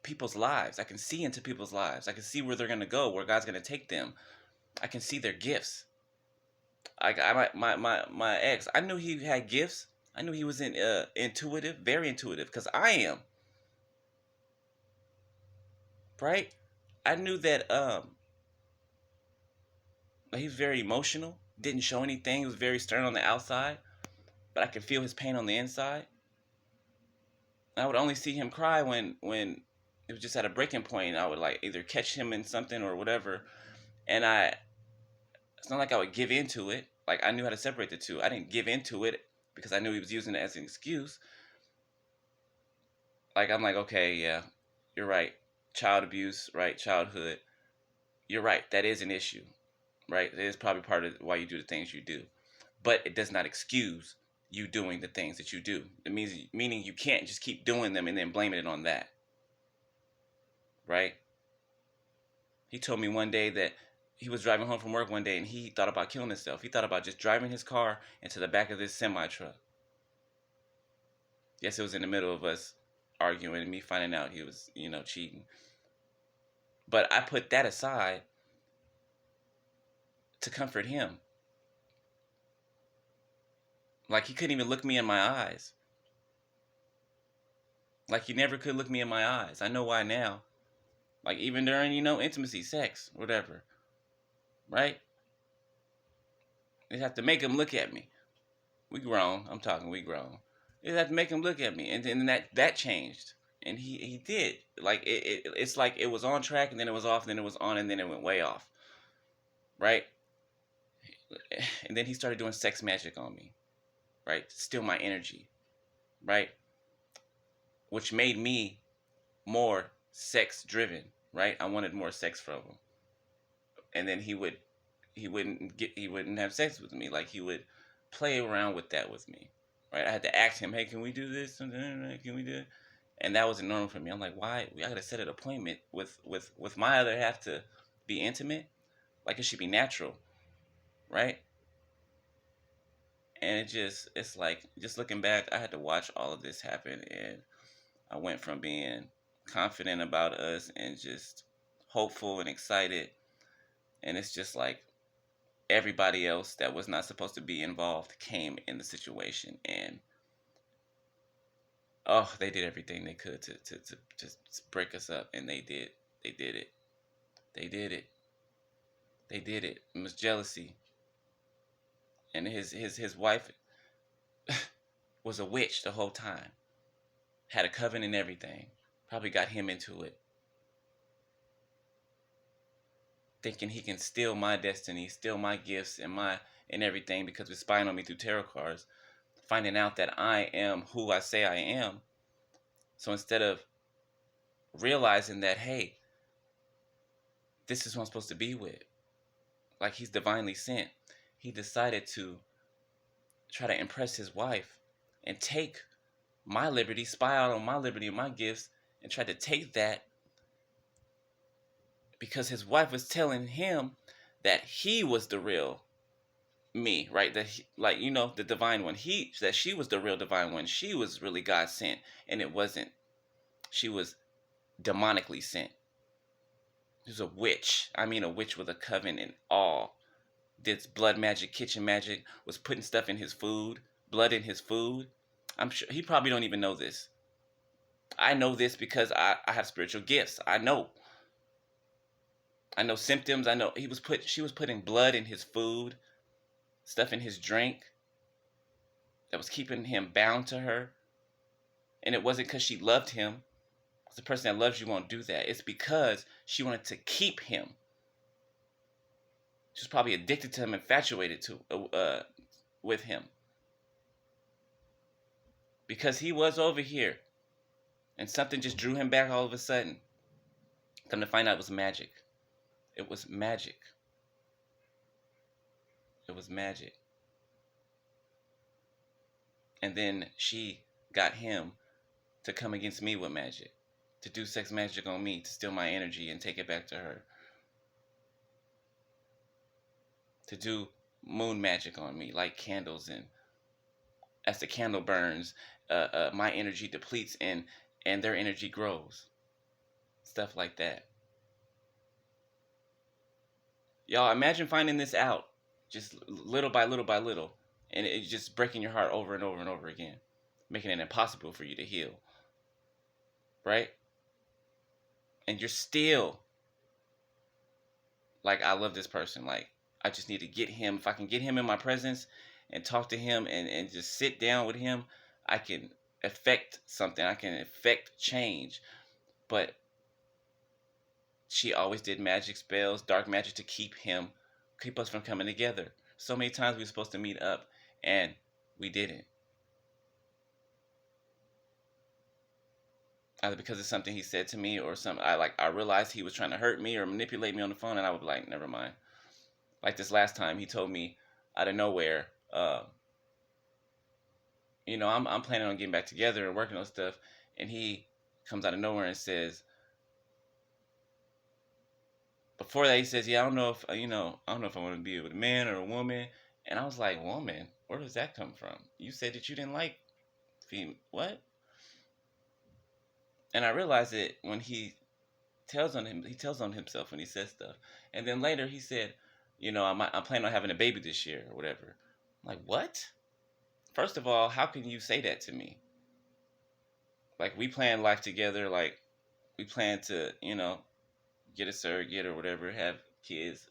people's lives. I can see into people's lives. I can see where they're going to go, where God's going to take them. I can see their gifts. My ex, I knew he had gifts. I knew he was intuitive, very intuitive, because I am. Right? I knew that he was very emotional, didn't show anything. He was very stern on the outside, but I could feel his pain on the inside. I would only see him cry when it was just at a breaking point. I would like either catch him in something or whatever, and it's not like I would give into it. Like I knew how to separate the two. I didn't give into it because I knew he was using it as an excuse. Like I'm like, okay, yeah, you're right. Child abuse, right? Childhood. You're right. That is an issue, right? It is probably part of why you do the things you do, but it does not excuse you doing the things that you do. It meaning you can't just keep doing them and then blaming it on that, right? He told me one day that he was driving home from work one day and he thought about killing himself. He thought about just driving his car into the back of this semi truck. Yes, it was in the middle of us arguing and me finding out he was, cheating. But I put that aside to comfort him. Like he couldn't even look me in my eyes. Like he never could look me in my eyes. I know why now. Like even during, intimacy, sex, whatever. Right? They have to make him look at me. We grown. I'm talking we grown. They have to make him look at me. And then that changed. And he did. Like it's like it was on track and then it was off and then it was on and then it went way off. Right? And then he started doing sex magic on me. Right? Steal my energy. Right? Which made me more sex driven. Right? I wanted more sex from him. And then he wouldn't have sex with me. Like he would play around with that with me. Right? I had to ask him, hey, can we do this? Can we do it? And that wasn't normal for me. I'm like, why? I gotta set an appointment with my other half to be intimate. Like it should be natural. Right? And it's like, just looking back, I had to watch all of this happen. And I went from being confident about us and just hopeful and excited. And it's just like everybody else that was not supposed to be involved came in the situation. And they did everything they could to just break us up. And they did it. They did it. They did it. It was jealousy. And his wife was a witch the whole time. Had a coven and everything. Probably got him into it. Thinking he can steal my destiny, steal my gifts and everything because he's spying on me through tarot cards. Finding out that I am who I say I am. So instead of realizing that, hey, this is who I'm supposed to be with. Like he's divinely sent. He decided to try to impress his wife and take my liberty, spy out on my liberty and my gifts, and try to take that because his wife was telling him that he was the real me, right? That the divine one. That she was the real divine one. She was really God sent, and it wasn't. She was demonically sent. She was a witch. I mean, a witch with a coven and all. did blood magic, kitchen magic, was putting stuff in his food, blood in his food. I'm sure he probably don't even know this. I know this because I have spiritual gifts. I know. I know symptoms. I know she was putting blood in his food, stuff in his drink that was keeping him bound to her. And it wasn't because she loved him. Because the person that loves you won't do that. It's because she wanted to keep him. She was probably addicted to him, infatuated with him. Because he was over here. And something just drew him back all of a sudden. Come to find out it was magic. It was magic. It was magic. And then she got him to come against me with magic. To do sex magic on me, to steal my energy and take it back to her. To do moon magic on me, light candles, and as the candle burns, my energy depletes and their energy grows. Stuff like that. Y'all, imagine finding this out just little by little by little, and it's just breaking your heart over and over and over again, making it impossible for you to heal. Right? And you're still like, I love this person. Like, I just need to get him. If I can get him in my presence and talk to him and just sit down with him, I can affect something. I can affect change. But she always did magic spells, dark magic to keep us from coming together. So many times we were supposed to meet up and we didn't. Either because of something he said to me or something. I realized he was trying to hurt me or manipulate me on the phone, and I would be like, never mind. Like this last time, he told me out of nowhere, I'm planning on getting back together and working on stuff, and he comes out of nowhere and says, before that he says, yeah, I don't know if I want to be with a man or a woman, and I was like, woman, where does that come from? You said that you didn't like female, what? And I realized it when he tells on himself when he says stuff, and then later he said, I'm planning on having a baby this year or whatever. I'm like, what? First of all, how can you say that to me? Like, we plan life together. Like, we plan to, get a surrogate or whatever, have kids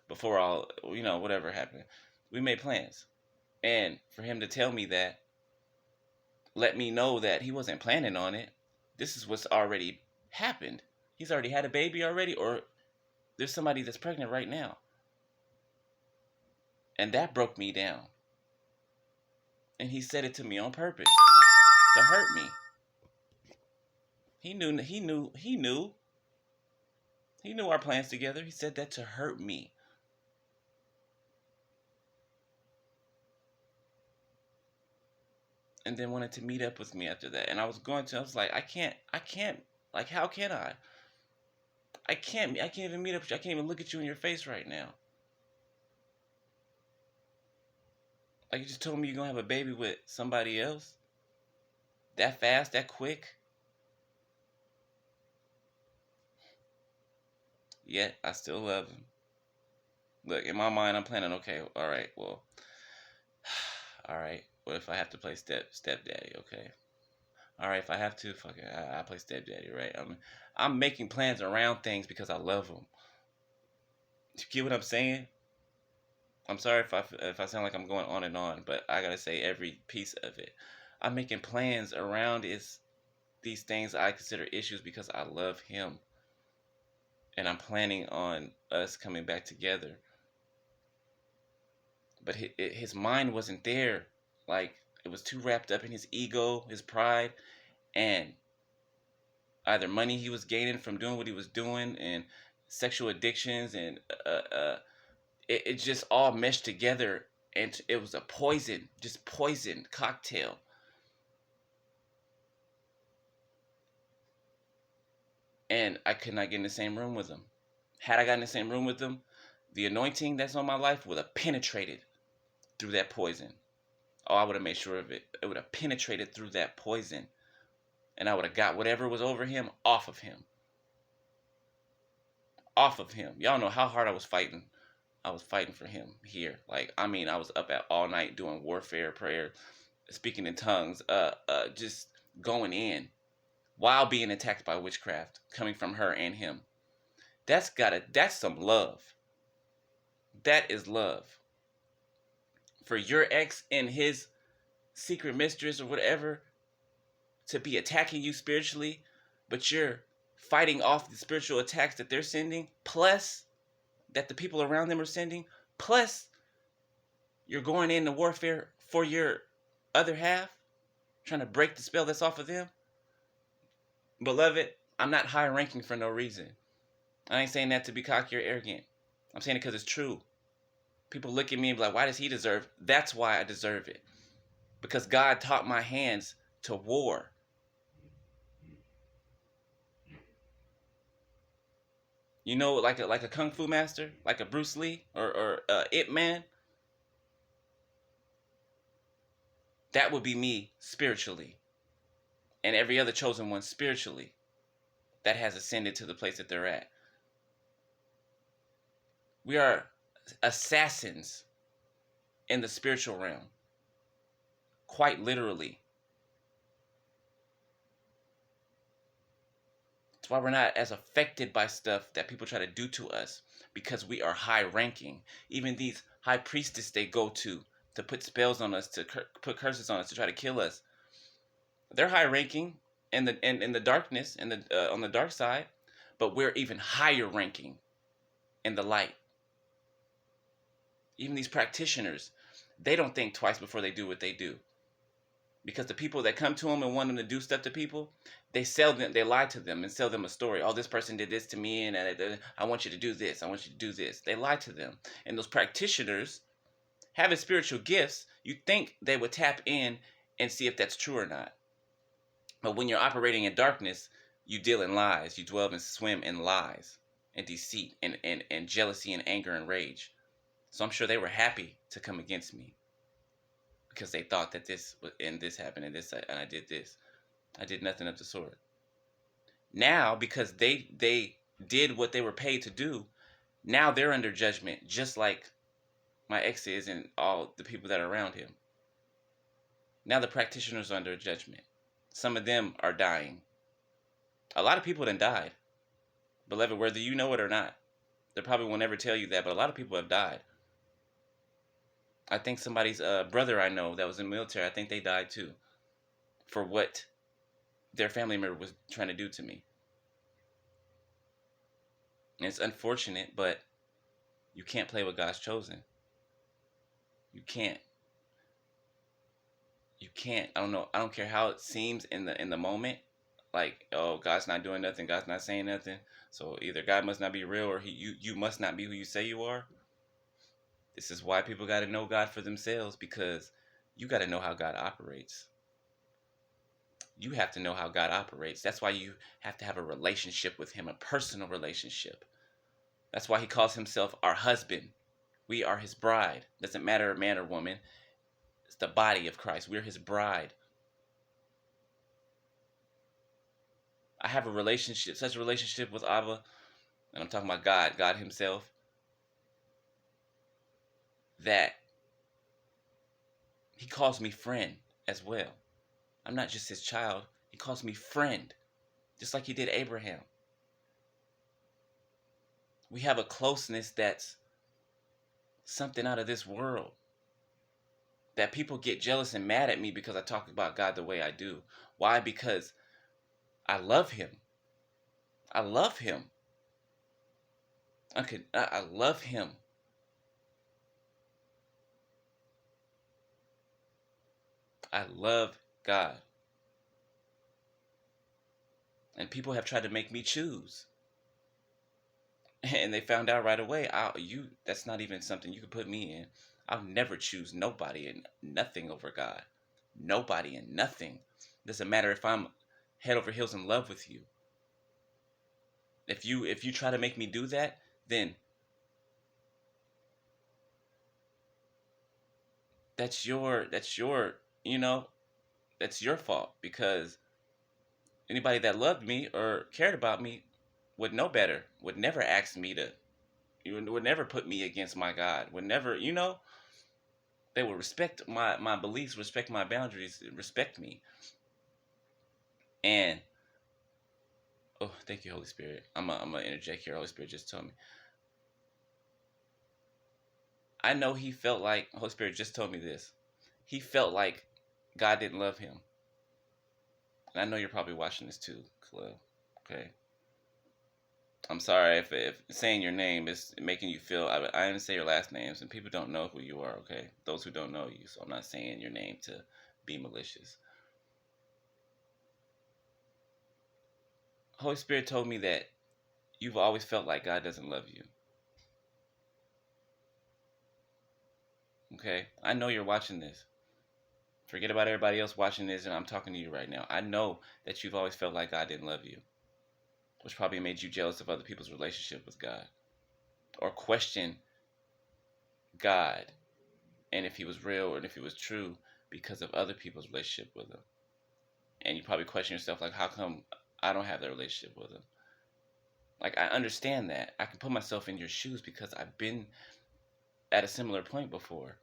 before whatever happened. We made plans. And for him to tell me that, let me know that he wasn't planning on it. This is what's already happened. He's already had a baby already, or there's somebody that's pregnant right now. And that broke me down. And he said it to me on purpose to hurt me. He knew our plans together. He said that to hurt me. And then wanted to meet up with me after that. And I was like, I can't, like, how can I? I can't even meet up with you. I can't even look at you in your face right now. Like, you just told me you're going to have a baby with somebody else? That fast? That quick? Yet, I still love him. Look, in my mind, I'm planning, okay, alright, well, alright, what if I have to play stepdaddy, okay? Alright, if I have to, fuck it, I play stepdaddy, right? I'm making plans around things because I love them. You get what I'm saying? I'm sorry if I sound like I'm going on and on, but I gotta say every piece of it. I'm making plans around these things I consider issues because I love him. And I'm planning on us coming back together. But his mind wasn't there. Like, it was too wrapped up in his ego, his pride, and either money he was gaining from doing what he was doing, and sexual addictions, and it just all meshed together, and it was a poison cocktail. And I could not get in the same room with him. Had I gotten in the same room with him, the anointing that's on my life would have penetrated through that poison. Oh, I would have made sure of it. It would have penetrated through that poison. And I would have got whatever was over him off of him. Off of him. Y'all know how hard I was fighting I was fighting for him here. Like, I mean, I was up at all night doing warfare prayer, speaking in tongues, just going in while being attacked by witchcraft coming from her and him. That's some love. That is love. For your ex and his secret mistress or whatever to be attacking you spiritually, but you're fighting off the spiritual attacks that they're sending, plus that the people around them are sending, plus you're going into warfare for your other half, trying to break the spell that's off of them. Beloved, I'm not high ranking for no reason. I ain't saying that to be cocky or arrogant. I'm saying it because it's true. People look at me and be like, why does he deserve? That's why I deserve it. Because God taught my hands to war. You know, like a kung fu master, like a Bruce Lee or Ip Man. That would be me spiritually, and every other chosen one spiritually that has ascended to the place that they're at. We are assassins in the spiritual realm, quite literally. That's why we're not as affected by stuff that people try to do to us, because we are high ranking. Even these high priestess they go to put spells on us, to put curses on us, to try to kill us. They're high ranking in the darkness, in the on the dark side, but we're even higher ranking in the light. Even these practitioners, they don't think twice before they do what they do. Because the people that come to them and want them to do stuff to people, they lie to them and sell them a story. Oh, this person did this to me, and I want you to do this. I want you to do this. They lie to them. And those practitioners, having spiritual gifts, you think they would tap in and see if that's true or not. But when you're operating in darkness, you deal in lies. You dwell and swim in lies and deceit and jealousy and anger and rage. So I'm sure they were happy to come against me, because they thought that this happened and I did this. I did nothing of the sort. Now, because they did what they were paid to do, now they're under judgment, just like my ex is and all the people that are around him. Now the practitioners are under judgment. Some of them are dying. A lot of people done died. Beloved, whether you know it or not, they probably will never tell you that, but a lot of people have died. I think somebody's brother I know that was in the military, I think they died too, for what their family member was trying to do to me. And it's unfortunate, but you can't play with God's chosen. You can't. You can't. I don't know. I don't care how it seems in the moment. Like, oh, God's not doing nothing. God's not saying nothing. So either God must not be real, or you must not be who you say you are. This is why people got to know God for themselves, because you got to know how God operates. You have to know how God operates. That's why you have to have a relationship with him, a personal relationship. That's why he calls himself our husband. We are his bride. Doesn't matter man or woman. It's the body of Christ. We're his bride. I have a relationship, such a relationship with Abba, and I'm talking about God himself, that he calls me friend as well. I'm not just his child. He calls me friend, just like he did Abraham. We have a closeness that's something out of this world, that people get jealous and mad at me because I talk about God the way I do. Why? Because I love him. I love him. I love him. I love God. And people have tried to make me choose. And they found out right away, that's not even something you could put me in. I'll never choose nobody and nothing over God. Nobody and nothing. Doesn't matter if I'm head over heels in love with you. If you try to make me do that, then that's your fault, because anybody that loved me or cared about me would know better, would never ask me to You would never put me against my God. Would never, they would respect my beliefs, respect my boundaries, respect me. And oh, thank you, Holy Spirit. I'm gonna interject here. Holy Spirit just told me. I know he felt like Holy Spirit just told me this. He felt like God didn't love him. And I know you're probably watching this too, Khalil. Okay. I'm sorry if saying your name is making you feel. I didn't say your last names, and people don't know who you are. Okay, those who don't know you, so I'm not saying your name to be malicious. Holy Spirit told me that you've always felt like God doesn't love you. Okay, I know you're watching this. Forget about everybody else watching this, and I'm talking to you right now. I know that you've always felt like God didn't love you, which probably made you jealous of other people's relationship with God, or question God and if He was real and if He was true because of other people's relationship with Him. And you probably question yourself, like, how come I don't have that relationship with Him? Like, I understand that. I can put myself in your shoes because I've been at a similar point before.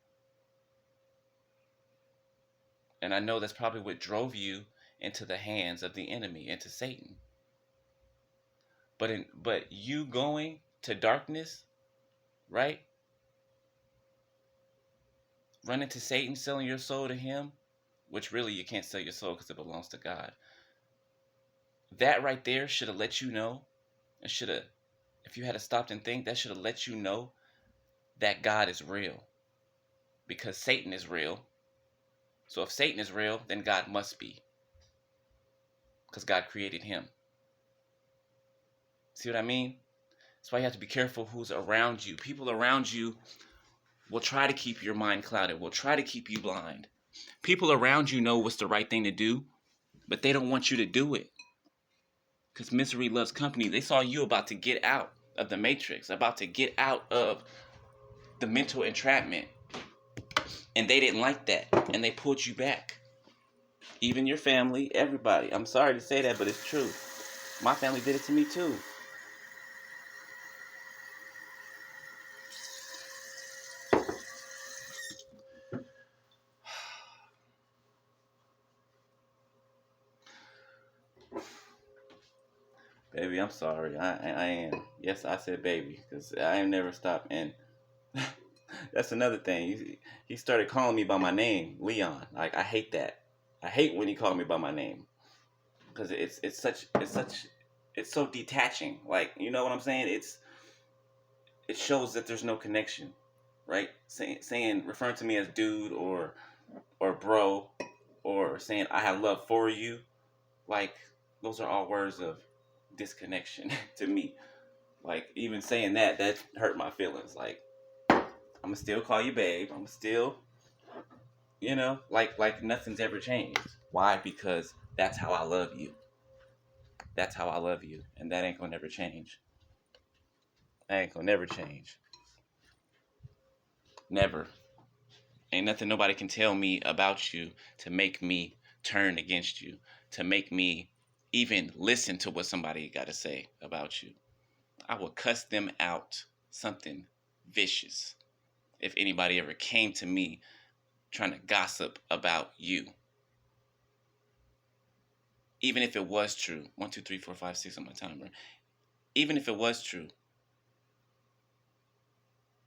And I know that's probably what drove you into the hands of the enemy, into Satan. But you going to darkness, right? Running to Satan, selling your soul to him, which really you can't sell your soul because it belongs to God. That right there should have let you know, and should have, if you had to stop and think, that should have let you know that God is real. Because Satan is real. So if Satan is real, then God must be. Because God created him. See what I mean? That's why you have to be careful who's around you. People around you will try to keep your mind clouded, will try to keep you blind. People around you know what's the right thing to do, but they don't want you to do it. Because misery loves company. They saw you about to get out of the matrix, about to get out of the mental entrapment. And they didn't like that. And they pulled you back. Even your family, everybody. I'm sorry to say that, but it's true. My family did it to me too. Baby, I'm sorry. I am. Yes, I said baby, because I ain't never stopped. And that's another thing. He started calling me by my name, Leon. Like, I hate that. I hate when he called me by my name, because it's so detaching. Like, you know what I'm saying? It shows that there's no connection, right? Saying referring to me as dude or bro, or saying I have love for you, like, those are all words of disconnection to me. Like, even saying that hurt my feelings. Like, I'm gonna still call you babe. I'm still, like nothing's ever changed. Why? Because that's how I love you. That's how I love you, and that ain't gonna never change. That ain't gonna never change. Never. Ain't nothing nobody can tell me about you to make me turn against you, to make me even listen to what somebody got to say about you. I will cuss them out, something vicious, if anybody ever came to me trying to gossip about you. Even if it was true. 1, 2, 3, 4, 5, 6 on my timer. Even if it was true,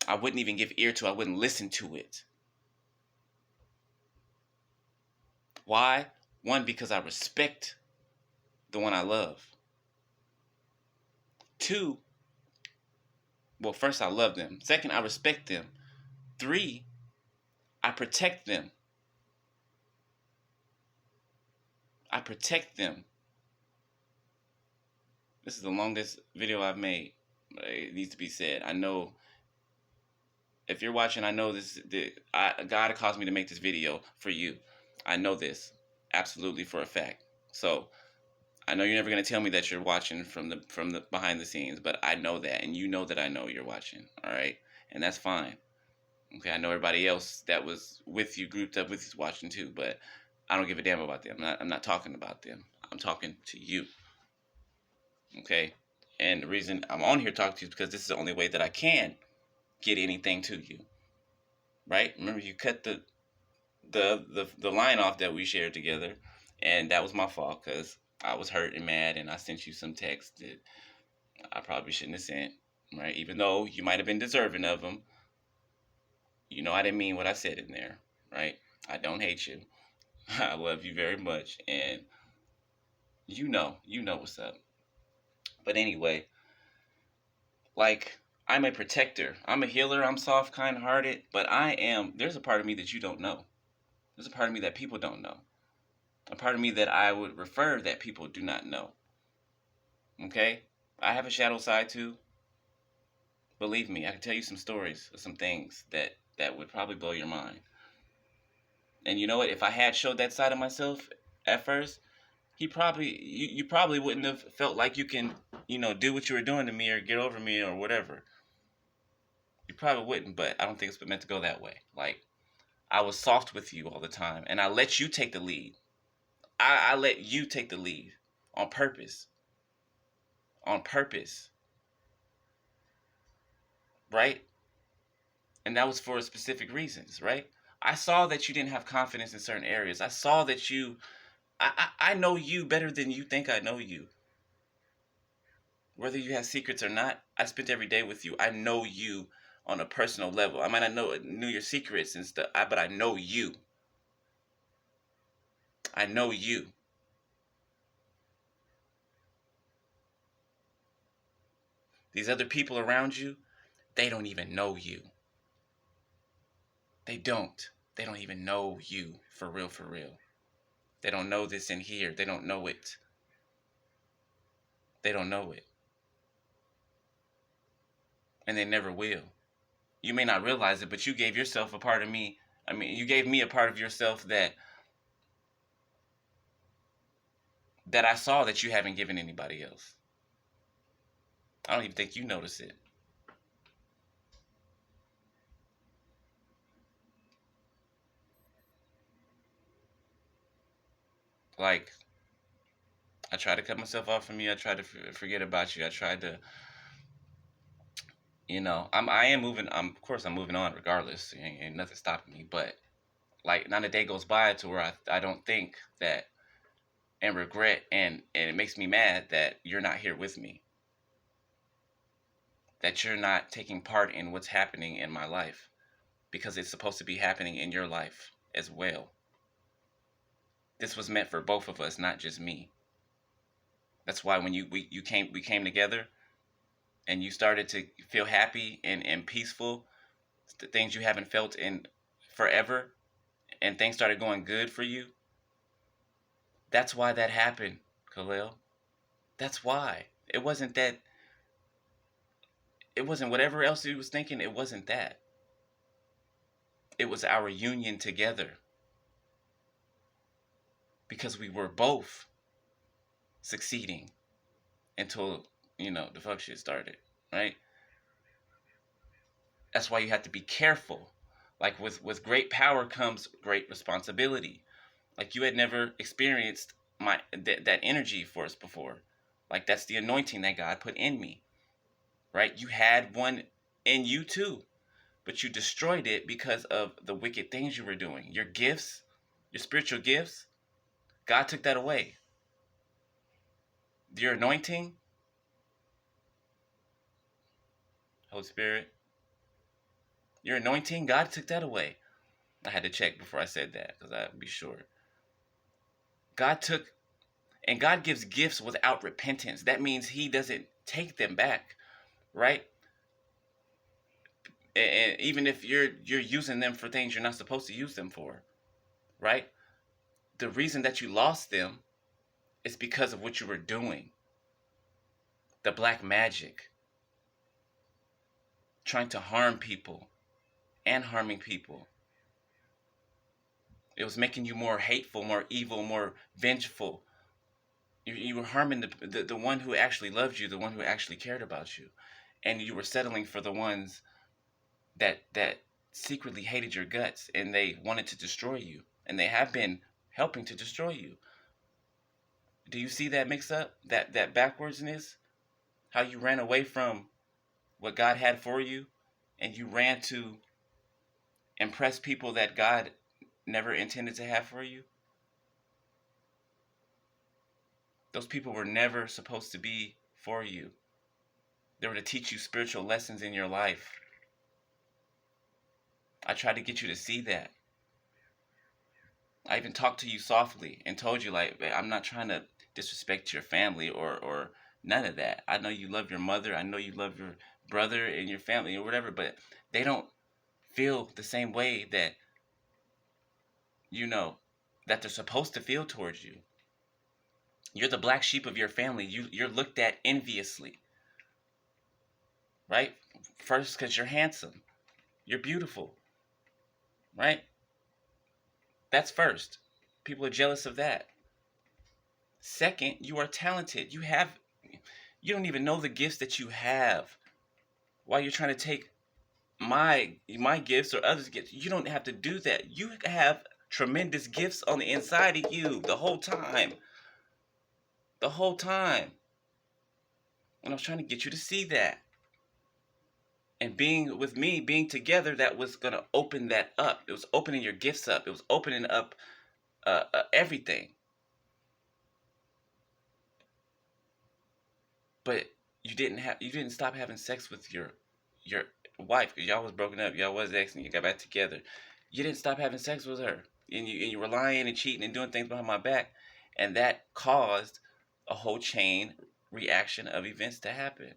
I wouldn't even give ear to it. I wouldn't listen to it. Why? One, because I respect the one I love. Two, well, first, I love them. Second, I respect them. Three, I protect them. I protect them. This is the longest video I've made. It needs to be said. I know if you're watching, I know this. God caused me to make this video for you. I know this absolutely for a fact. So I know you're never gonna tell me that you're watching from the behind the scenes, but I know that, and you know that I know you're watching. All right, and that's fine. Okay, I know everybody else that was with you, grouped up with you, is watching too, but I don't give a damn about them. I'm not talking about them. I'm talking to you. Okay, And the reason I'm on here talking to you is because this is the only way that I can get anything to you. Right? Remember, you cut the line off that we shared together, and that was my fault because I was hurt and mad, and I sent you some text that I probably shouldn't have sent. Right? Even though you might have been deserving of them, I didn't mean what I said in there. Right? I don't hate you. I love you very much, and you know what's up. But anyway, like, I'm a protector. I'm a healer. I'm soft, kind-hearted, but there's a part of me that you don't know. There's a part of me that people don't know. A part of me that I would refer that people do not know. Okay? I have a shadow side too. Believe me, I can tell you some stories of some things that would probably blow your mind. And you know what? If I had showed that side of myself at first, you probably wouldn't have felt like you can, do what you were doing to me or get over me or whatever. You probably wouldn't, but I don't think it's meant to go that way. Like, I was soft with you all the time, and I let you take the lead. I let you take the lead on purpose. On purpose. Right? And that was for specific reasons, right? I saw that you didn't have confidence in certain areas. I saw that I know you better than you think I know you. Whether you have secrets or not, I spent every day with you. I know you on a personal level. I might not knew your secrets and stuff, but I know you. I know you. These other people around you, they don't even know you. They don't. They don't even know you for real, for real. They don't know this in here. They don't know it. They don't know it. And they never will. You may not realize it, but you gave yourself a part of me. I mean, you gave me a part of yourself that I saw that you haven't given anybody else. I don't even think you notice it. Like, I tried to cut myself off from you. I tried to forget about you. I tried to, I am moving. Of course, I'm moving on regardless. Ain't nothing stopping me. But like, not a day goes by to where I don't think that and regret, and it makes me mad that you're not here with me. That you're not taking part in what's happening in my life, because it's supposed to be happening in your life as well. This was meant for both of us, not just me. That's why when we came together and you started to feel happy and peaceful, the things you haven't felt in forever, and things started going good for you. That's why that happened, Khalil. That's why. It wasn't whatever else he was thinking. It wasn't that. It was our union together. Because we were both succeeding until, the fuck shit started, right? That's why you have to be careful. Like, with great power comes great responsibility. Like, you had never experienced that energy force before. Like, that's the anointing that God put in me, right? You had one in you too, but you destroyed it because of the wicked things you were doing. Your gifts, your spiritual gifts, God took that away. Your anointing, Holy Spirit, your anointing, God took that away. I had to check before I said that because I'd be sure. God gives gifts without repentance. That means he doesn't take them back, right? And even if you're using them for things you're not supposed to use them for, right? The reason that you lost them is because of what you were doing. The black magic. Trying to harm people and harming people. It was making you more hateful, more evil, more vengeful. You were harming the one who actually loved you, the one who actually cared about you. And you were settling for the ones that secretly hated your guts, and they wanted to destroy you. And they have been helping to destroy you. Do you see that mix up? That backwardsness? How you ran away from what God had for you, and you ran to impress people that God never intended to have for you. Those people were never supposed to be for you. They were to teach you spiritual lessons in your life. I tried to get you to see that. I even talked to you softly and told you, like, I'm not trying to disrespect your family or none of that. I know you love your mother. I know you love your brother and your family or whatever, but they don't feel the same way that, you know, that they're supposed to feel towards you. You're the black sheep of your family. You're looked at enviously, right? First, because you're handsome. You're beautiful, right? That's first. People are jealous of that. Second, you are talented. You don't even know the gifts that you have. While you're trying to take my gifts or others' gifts, you don't have to do that. You have tremendous gifts on the inside of you the whole time. The whole time. And I was trying to get you to see that. And being with me, being together, that was going to open that up. It was opening your gifts up. It was opening up everything. But you didn't stop having sex with your wife, because y'all was broken up. Y'all was ex and you got back together. You didn't stop having sex with her. And you were lying and cheating and doing things behind my back. And that caused a whole chain reaction of events to happen.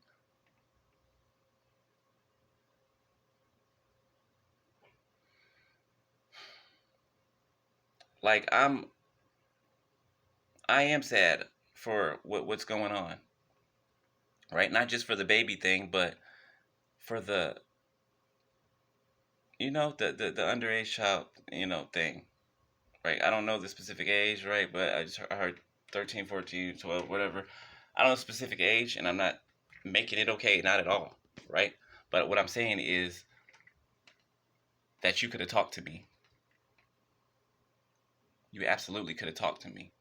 Like I am sad for what's going on. Right? Not just for the baby thing, but for the the underage child, thing. Right? I don't know the specific age, right? But I heard 13, 14, 12, whatever. I don't know the specific age, and I'm not making it okay, not at all, right? But what I'm saying is that you could have talked to me. You absolutely could have talked to me,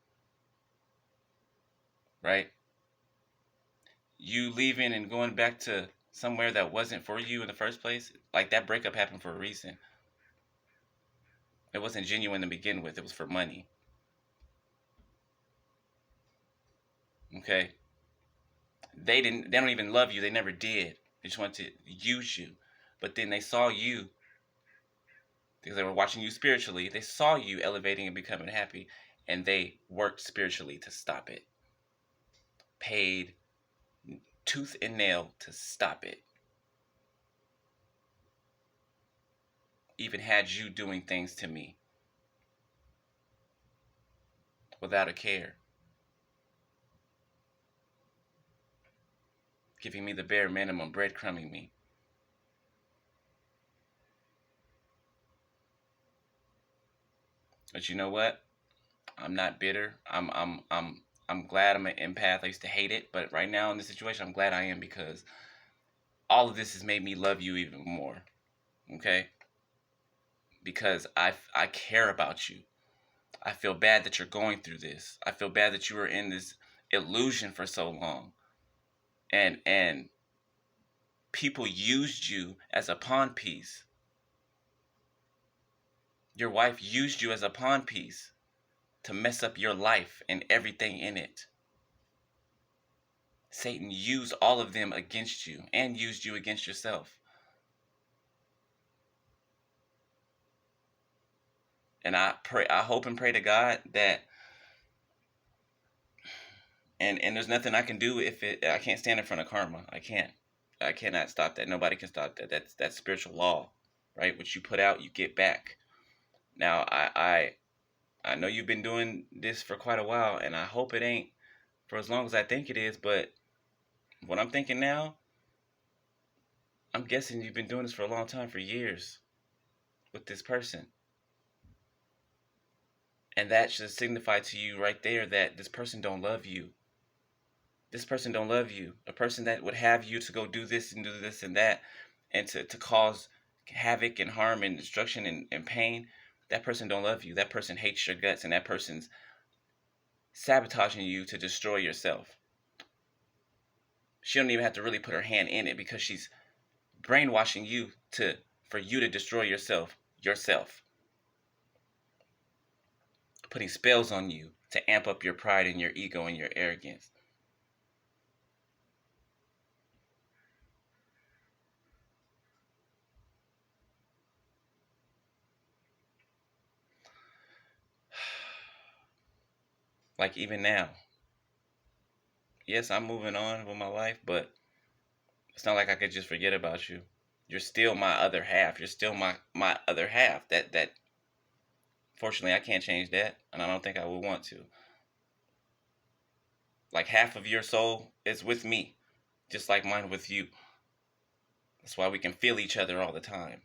right? You leaving and going back to somewhere that wasn't for you in the first place, like that breakup happened for a reason. It wasn't genuine to begin with. It was for money. Okay? They don't even love you. They never did. They just wanted to use you. But then they saw you, because they were watching you spiritually. They saw you elevating and becoming happy, and they worked spiritually to stop it. Paid tooth and nail to stop it. Even had you doing things to me without a care. Giving me the bare minimum, breadcrumbing me. But you know what? I'm not bitter. I'm glad I'm an empath. I used to hate it, but right now in this situation, I'm glad I am, because all of this has made me love you even more. Okay? Because I care about you. I feel bad that you're going through this. I feel bad that you were in this illusion for so long. And people used you as a pawn piece. Your wife used you as a pawn piece to mess up your life and everything in it. Satan used all of them against you and used you against yourself. And I hope and pray to God that, and there's nothing I can do I can't stand in front of karma. I cannot stop that. Nobody can stop that. That's spiritual law, right? What you put out, you get back. Now, I know you've been doing this for quite a while, and I hope it ain't for as long as I think it is, but what I'm thinking now, I'm guessing you've been doing this for a long time, for years, with this person. And that should signify to you right there that this person don't love you. This person don't love you. A person that would have you to go do this and that, and to cause havoc and harm and destruction and pain, that person don't love you. That person hates your guts, and that person's sabotaging you to destroy yourself. She don't even have to really put her hand in it because she's brainwashing you for you to destroy yourself, putting spells on you to amp up your pride and your ego and your arrogance. Like even now, yes, I'm moving on with my life, but it's not like I could just forget about you. You're still my other half. You're still my other half. That fortunately I can't change that, and I don't think I would want to. Like half of your soul is with me, just like mine with you. That's why we can feel each other all the time.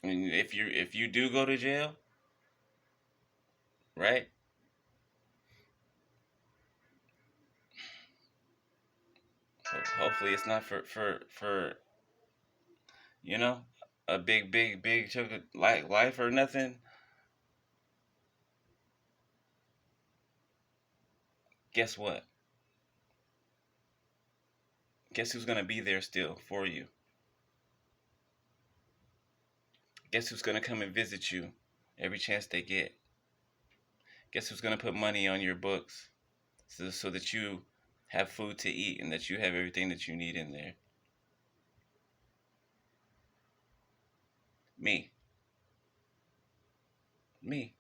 And if you do go to jail, right? Hopefully it's not for you know a big chunk of life or nothing. Guess what? Guess who's gonna be there still for you? Guess who's gonna come and visit you every chance they get? Guess who's gonna put money on your books so that you have food to eat and that you have everything that you need in there? Me. Me.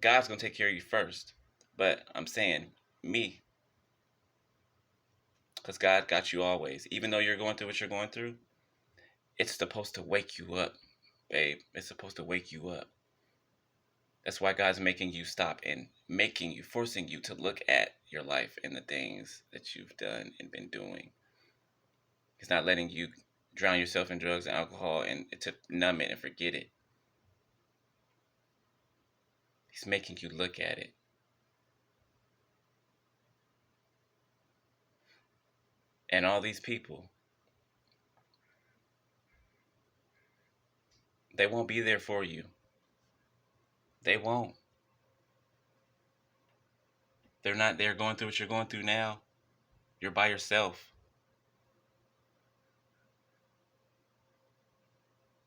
God's gonna take care of you first, but I'm saying me, because God got you always. Even though you're going through what you're going through, it's supposed to wake you up, babe. It's supposed to wake you up. That's why God's making you stop and forcing you to look at your life and the things that you've done and been doing. He's not letting you drown yourself in drugs and alcohol and to numb it and forget it. He's making you look at it. And all these people, they won't be there for you. They won't. They're not there going through what you're going through now. You're by yourself.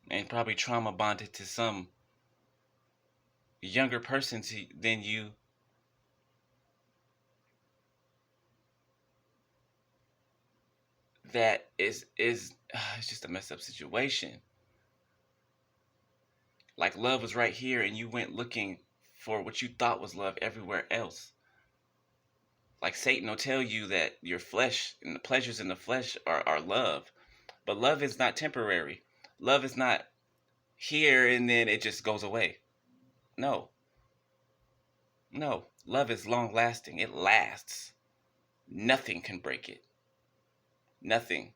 And probably trauma bonded to some younger person than you. That is it's just a messed up situation. Like love was right here and you went looking for what you thought was love everywhere else. Like Satan will tell you that your flesh and the pleasures in the flesh are love. But love is not temporary. Love is not here and then it just goes away. No. No. Love is long lasting. It lasts. Nothing can break it. Nothing.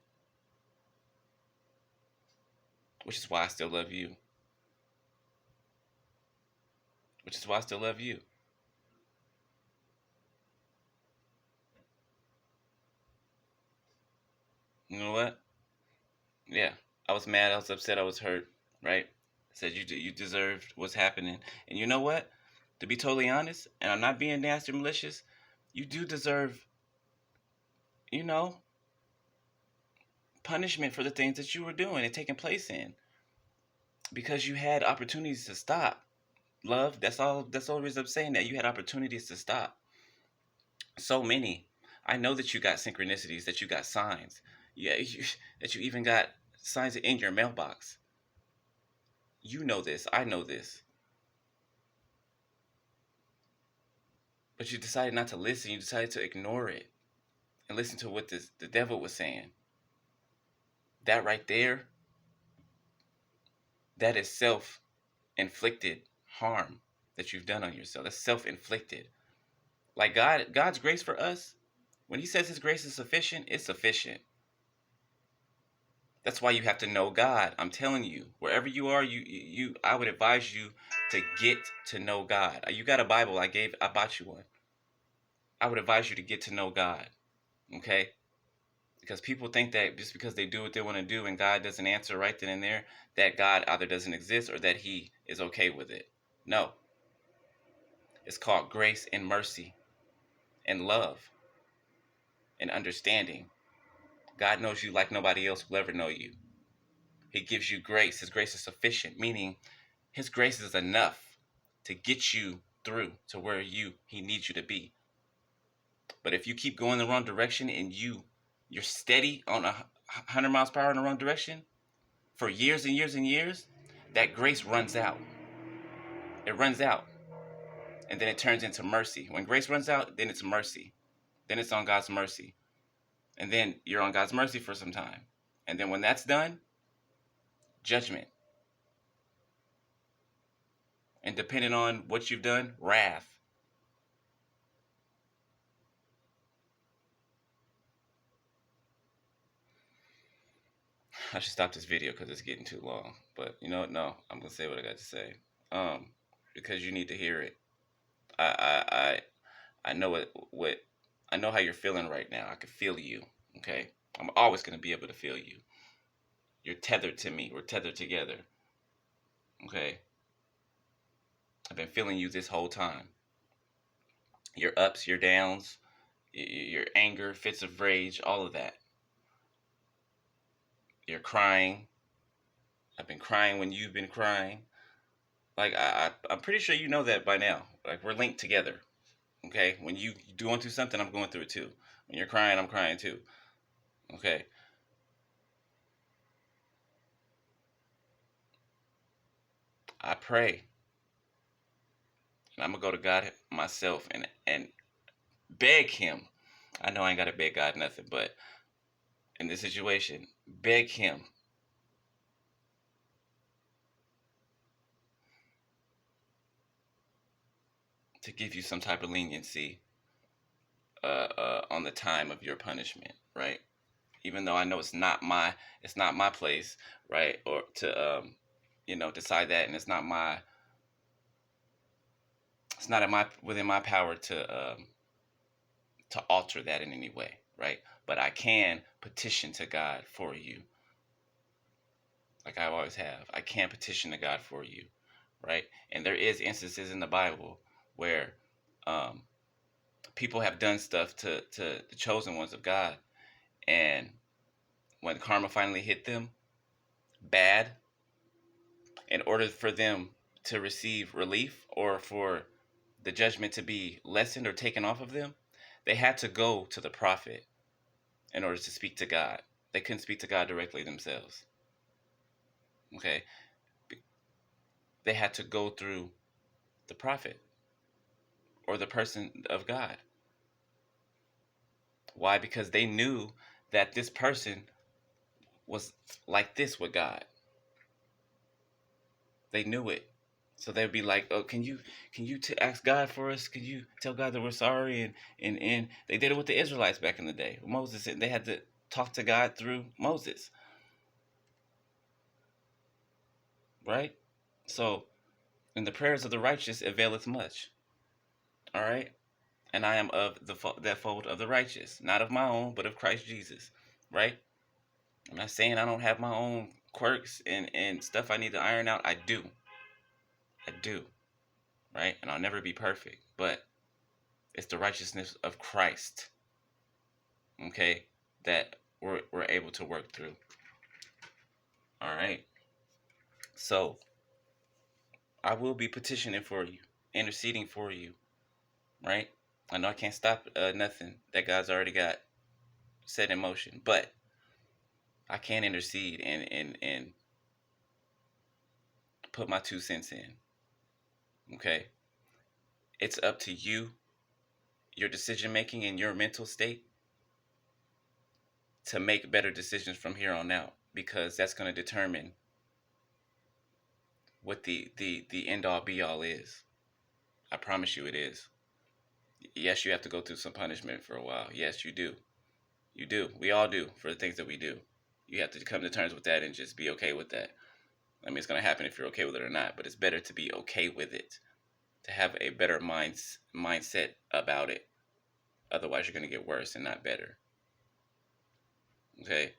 Which is why I still love you. Which is why I still love you. You know what? Yeah. I was mad. I was upset. I was hurt. Right? Said you deserved what's happening. And you know what? To be totally honest, and I'm not being nasty or malicious, you do deserve, you know, punishment for the things that you were doing and taking place in. Because you had opportunities to stop. Love, that's all. That's the only reason I'm saying that. You had opportunities to stop. So many. I know that you got synchronicities, that you got signs. Yeah, that you even got signs in your mailbox. You know this. I know this. But you decided not to listen. You decided to ignore it and listen to what the devil was saying. That right there, that is self-inflicted harm that you've done on yourself. That's self-inflicted. Like God's grace for us, when he says his grace is sufficient, it's sufficient. That's why you have to know God. I'm telling you, wherever you are, I would advise you to get to know God. You got a Bible? I bought you one. I would advise you to get to know God. Okay? Because people think that just because they do what they want to do and God doesn't answer right then and there, that God either doesn't exist or that he is okay with it. No. It's called grace and mercy and love and understanding. God knows you like nobody else will ever know you. He gives you grace. His grace is sufficient, meaning his grace is enough to get you through to where he needs you to be. But if you keep going the wrong direction and you're steady on 100 miles per hour in the wrong direction for years and years and years, that grace runs out. It runs out. And then it turns into mercy. When grace runs out, then it's mercy. Then it's on God's mercy. And then you're on God's mercy for some time. And then when that's done, judgment. And depending on what you've done, wrath. I should stop this video because it's getting too long. But you know what? No, I'm gonna say what I got to say. Because you need to hear it. I know what I know how you're feeling right now. I can feel you. Okay, I'm always gonna be able to feel you. You're tethered to me. We're tethered together. Okay. I've been feeling you this whole time. Your ups, your downs, your anger, fits of rage, all of that. You're crying. I've been crying when you've been crying. Like I'm pretty sure you know that by now. Like we're linked together. Okay, when you going through something, I'm going through it too. When you're crying, I'm crying too. Okay. I pray, and I'm gonna go to God myself and beg Him. I know I ain't gotta beg God nothing, but in this situation, beg Him to give you some type of leniency on the time of your punishment, right? Even though I know it's not my place, right, or to decide that, and it's not in my within my power to alter that in any way, right? But I can petition to God for you, like I always have. I can petition to God for you, right? And there is instances in the Bible where um, people have done stuff to the chosen ones of God, and when karma finally hit them bad, in order for them to receive relief or for the judgment to be lessened or taken off of them, they had to go to the prophet in order to speak to God. They couldn't speak to God directly themselves. Okay? They had to go through the prophet or the person of God. Why? Because they knew that this person was like this with God. They knew it. So they'd be like, "Oh, can you ask God for us? Can you tell God that we're sorry?" And they did it with the Israelites back in the day. Moses, they had to talk to God through Moses, right? So, and the prayers of the righteous availeth much. All right, and I am of that fold of the righteous, not of my own, but of Christ Jesus, right? I'm not saying I don't have my own quirks and stuff I need to iron out. I do, right? And I'll never be perfect, but it's the righteousness of Christ, okay, that we're able to work through. All right. So I will be petitioning for you, interceding for you, right? I know I can't stop nothing that God's already got set in motion, but I can intercede and put my 2 cents in. Okay. It's up to you, your decision making and your mental state to make better decisions from here on out, because that's going to determine what the end all be all is. I promise you it is. Yes, you have to go through some punishment for a while. Yes, you do. You do. We all do for the things that we do. You have to come to terms with that and just be okay with that. I mean, it's going to happen if you're okay with it or not, but it's better to be okay with it, to have a better mindset about it. Otherwise, you're going to get worse and not better. Okay?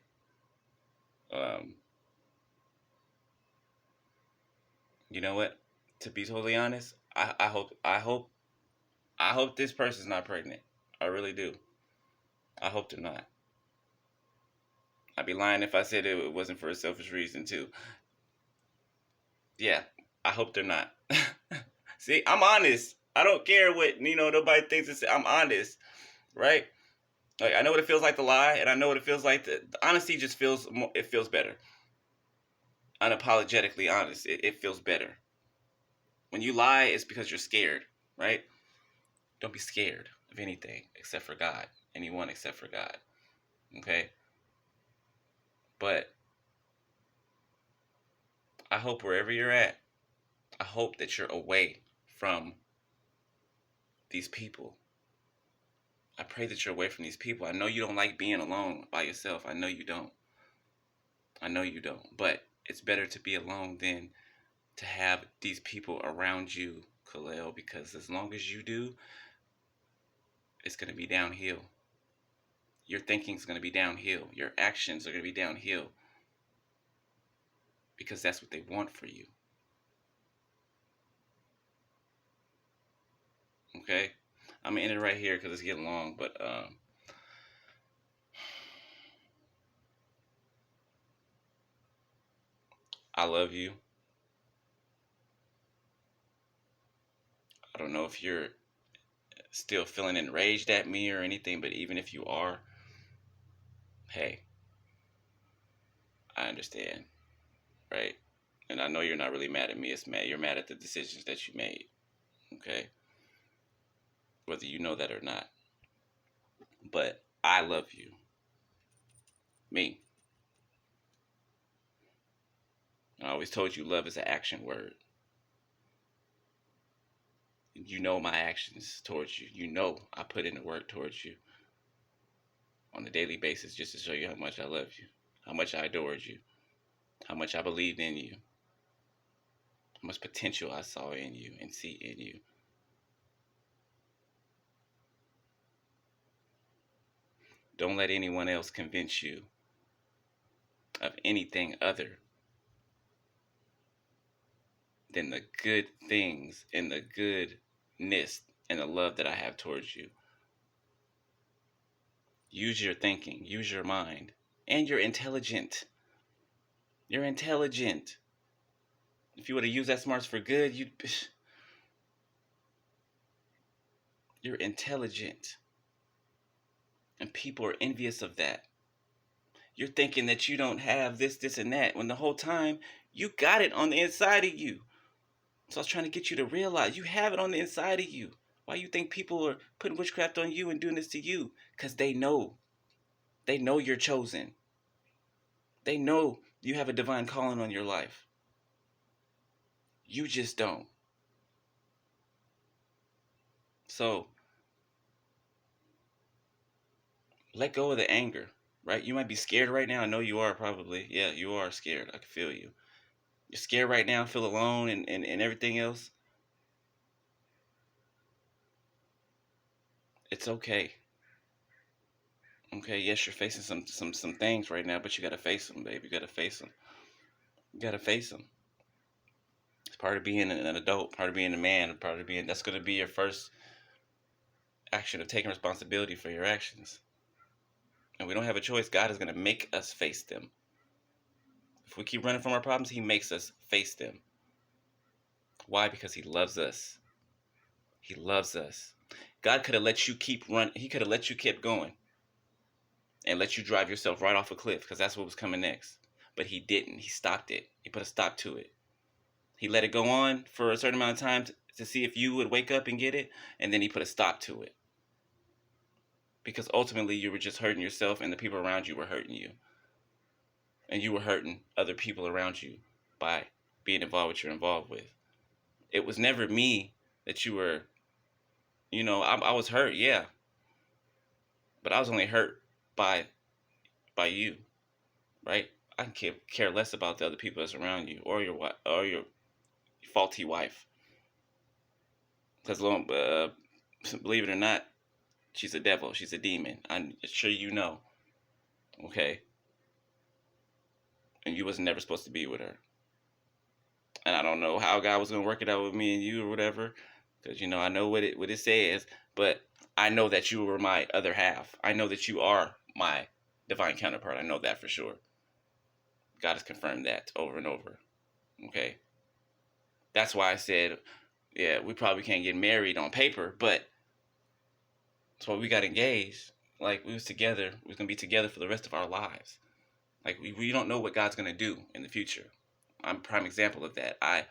You know what? To be totally honest, I hope I hope this person's not pregnant. I really do. I hope they're not. I'd be lying if I said it wasn't for a selfish reason too. Yeah, I hope they're not. See, I'm honest. I don't care what nobody thinks. I'm honest, right? Like I know what it feels like to lie, and I know what it feels like the honesty. Just feels more, it feels better. Unapologetically honest, it feels better. When you lie, it's because you're scared, right? Don't be scared of anything except for God. Anyone except for God. Okay? But I hope wherever you're at, I hope that you're away from these people. I pray that you're away from these people. I know you don't like being alone by yourself. I know you don't. I know you don't. But it's better to be alone than to have these people around you, Khalil, because as long as you do, it's going to be downhill. Your thinking is going to be downhill. Your actions are going to be downhill because that's what they want for you. Okay? I'm going to end it right here because it's getting long, but I love you. I don't know if you're still feeling enraged at me or anything, but even if you are, hey, I understand, right? And I know you're not really mad at me. You're mad at the decisions that you made, okay? Whether you know that or not. But I love you. Me. I always told you love is an action word. You know my actions towards you. You know I put in the work towards you on a daily basis just to show you how much I love you, how much I adored you, how much I believed in you, how much potential I saw in you and see in you. Don't let anyone else convince you of anything other than the good things and the goodness and the love that I have towards you. Use your thinking, use your mind, and you're intelligent. You're intelligent. If you were to use that smarts for good, you're intelligent. And people are envious of that. You're thinking that you don't have this, and that, when the whole time you got it on the inside of you. So I was trying to get you to realize you have it on the inside of you. Why you think people are putting witchcraft on you and doing this to you? Because they know. They know you're chosen. They know you have a divine calling on your life. You just don't. So let go of the anger, right? You might be scared right now. I know you are probably. Yeah, you are scared. I can feel you. You're scared right now, feel alone and everything else. It's okay. Okay, yes, you're facing some things right now, but you gotta face them, babe. You gotta face them. You gotta face them. It's part of being an adult, part of being a man, part of being. That's gonna be your first action of taking responsibility for your actions. And we don't have a choice. God is gonna make us face them. If we keep running from our problems, He makes us face them. Why? Because He loves us. He loves us. God could have let you keep running. He could have let you keep going and let you drive yourself right off a cliff because that's what was coming next. But He didn't. He stopped it. He put a stop to it. He let it go on for a certain amount of time to see if you would wake up and get it, and then He put a stop to it. Because ultimately you were just hurting yourself and the people around you were hurting you. And you were hurting other people around you by being involved with what you're involved with. It was never me that you were, I was hurt, yeah. But I was only hurt by you, right? I can care less about the other people that's around you or your faulty wife. Because believe it or not, she's a devil. She's a demon. I'm sure you know. Okay? And you was never supposed to be with her. And I don't know how God was going to work it out with me and you or whatever. because I know what it says, but I know that you were my other half. I know that you are my divine counterpart. I know that for sure. God has confirmed that over and over. Okay, that's why I said, yeah, we probably can't get married on paper, but that's why we got engaged. Like, we was together. We was gonna be together for the rest of our lives. Like, we don't know what God's gonna do in the future. I'm a prime example of that. I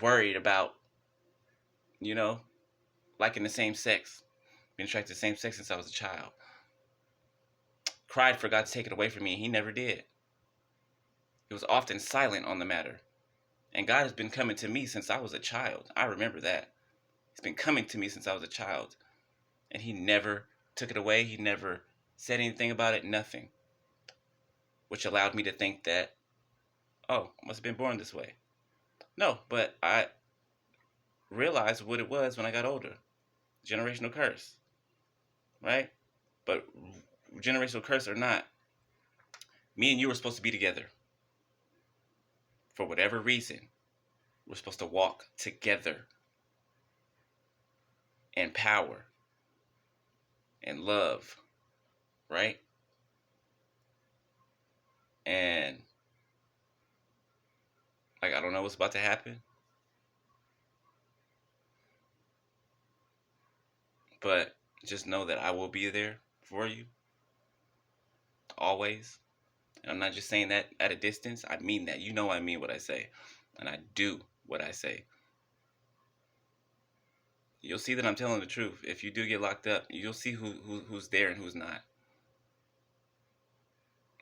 worried about, you know, liking the same sex, being attracted to the same sex since I was a child. Cried for God to take it away from me, and He never did. He was often silent on the matter. And God has been coming to me since I was a child. I remember that. He's been coming to me since I was a child. And He never took it away. He never said anything about it, nothing. Which allowed me to think that, oh, I must have been born this way. No, but I realized what it was when I got older. Generational curse. Right? But generational curse or not, me and you were supposed to be together. For whatever reason, we're supposed to walk together in power and love, right? And like, I don't know what's about to happen, but just know that I will be there for you always. And I'm not just saying that at a distance. I mean that. I mean what I say, and I do what I say. You'll see that I'm telling the truth. If you do get locked up, you'll see who's there and who's not.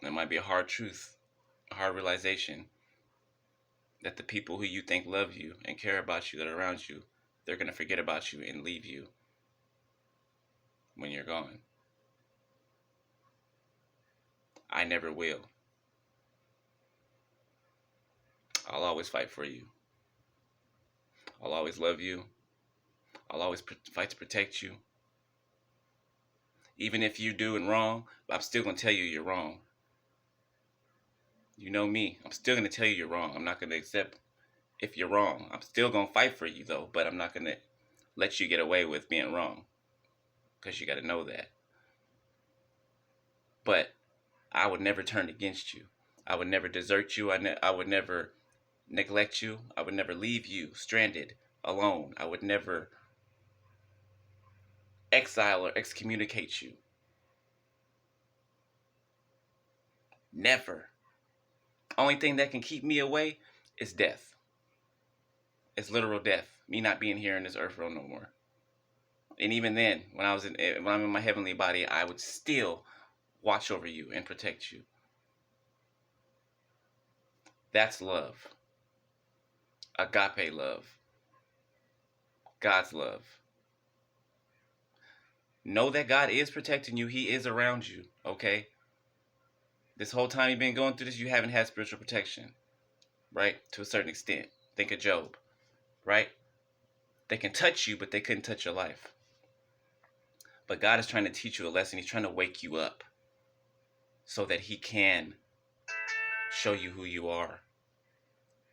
It might be a hard truth, a hard realization that the people who you think love you and care about you, that are around you, they're going to forget about you and leave you when you're gone. I never will. I'll always fight for you. I'll always love you. I'll always fight to protect you. Even if you're doing wrong, I'm still going to tell you you're wrong. You know me. I'm still going to tell you you're wrong. I'm not going to accept if you're wrong. I'm still going to fight for you, though, but I'm not going to let you get away with being wrong, because you got to know that. But I would never turn against you. I would never desert you. I would never neglect you. I would never leave you stranded, alone. I would never exile or excommunicate you. Never. Only thing that can keep me away is death. It's literal death. Me not being here in this earth realm no more. And even then, when I'm in my heavenly body, I would still watch over you and protect you. That's love. Agape love. God's love. Know that God is protecting you. He is around you, okay? This whole time you've been going through this, you haven't had spiritual protection, right? To a certain extent. Think of Job, right? They can touch you, but they couldn't touch your life. But God is trying to teach you a lesson. He's trying to wake you up so that He can show you who you are.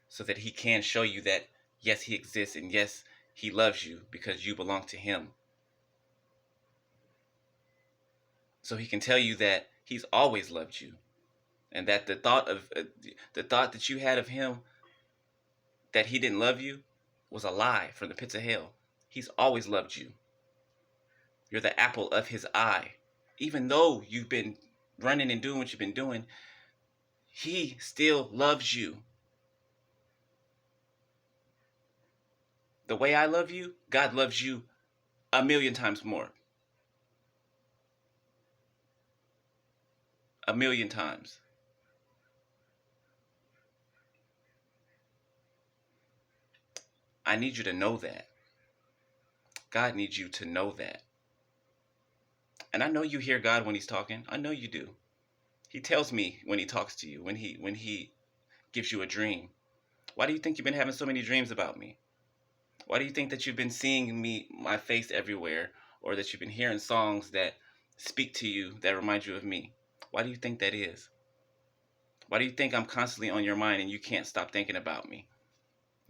So that He can show you that, yes, He exists, and yes, He loves you because you belong to Him. So He can tell you that He's always loved you, and that the thought that you had of Him, that He didn't love you, was a lie from the pits of hell. He's always loved you. You're the apple of His eye. Even though you've been running and doing what you've been doing, He still loves you. The way I love you, God loves you 1,000,000 times more. 1,000,000 times. I need you to know that. God needs you to know that. And I know you hear God when He's talking. I know you do. He tells me when He talks to you, when he gives you a dream. Why do you think you've been having so many dreams about me? Why do you think that you've been seeing my face everywhere, or that you've been hearing songs that speak to you, that remind you of me? Why do you think that is? Why do you think I'm constantly on your mind and you can't stop thinking about me?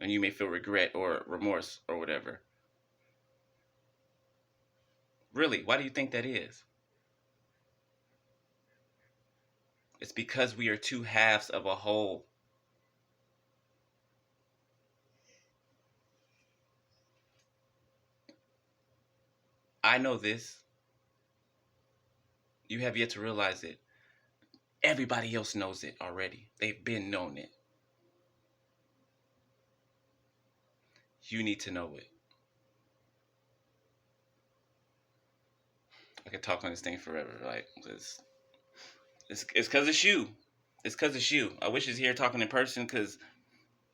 And you may feel regret or remorse or whatever. Really, why do you think that is? It's because we are two halves of a whole. I know this. You have yet to realize it. Everybody else knows it already. They've been known it. You need to know it. I could talk on this thing forever. Like, it's because it's you. It's because it's you. I wish it's here talking in person.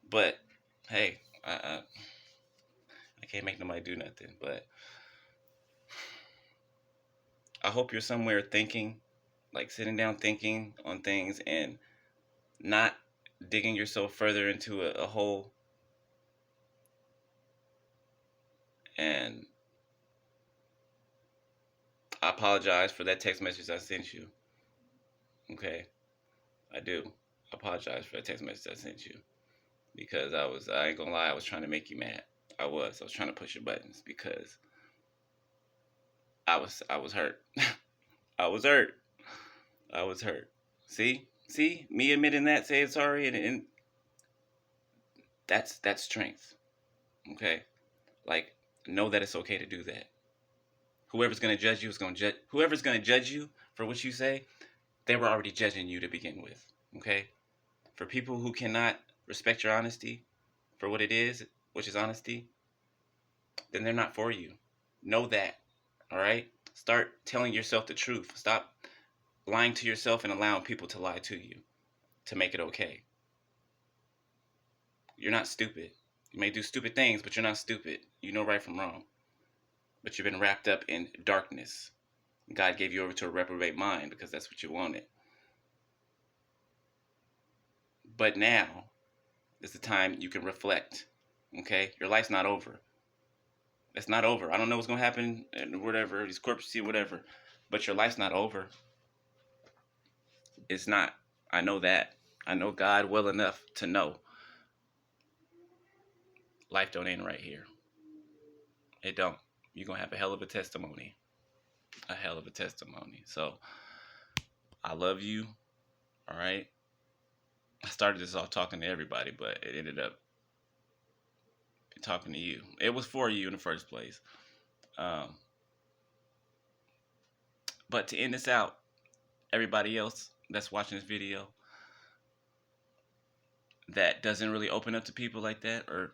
But hey, I can't make nobody do nothing. But I hope you're somewhere thinking, like sitting down thinking on things and not digging yourself further into a hole. And I apologize for that text message I sent you. Okay, I do. I apologize for that text message I sent you because I ain't gonna lie, I was trying to make you mad. I was trying to push your buttons because I was hurt. I was hurt. I was hurt. See, me admitting that, saying sorry, and that's strength. Okay, like know that it's okay to do that. Whoever's gonna judge you is gonna judge. Whoever's gonna judge you for what you say, they were already judging you to begin with. Okay, for people who cannot respect your honesty for what it is, which is honesty, then they're not for you. Know that. All right. Start telling yourself the truth. Stop lying to yourself and allowing people to lie to you to make it okay. You're not stupid. You may do stupid things, but you're not stupid. You know right from wrong. But you've been wrapped up in darkness. God gave you over to a reprobate mind because that's what you wanted. But now is the time you can reflect. Okay? Your life's not over. It's not over. I don't know what's going to happen and whatever, these corpses, whatever. But your life's not over. It's not. I know that. I know God well enough to know life don't end right here. It don't. You're going to have a hell of a testimony. A hell of a testimony. So, I love you. All right. I started this off talking to everybody, but it ended up talking to you. It was for you in the first place. Um, but to end this out, everybody else that's watching this video that doesn't really open up to people like that or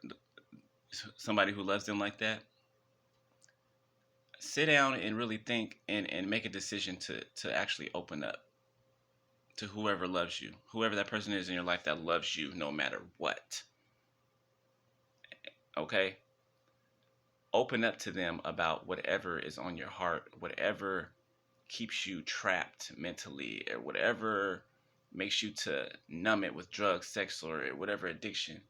somebody who loves them like that, sit down and really think and make a decision to actually open up to whoever loves you, whoever that person is in your life that loves you no matter what. Okay? Open up to them about whatever is on your heart, whatever keeps you trapped mentally, or whatever makes you to numb it with drugs, sex, or whatever addiction.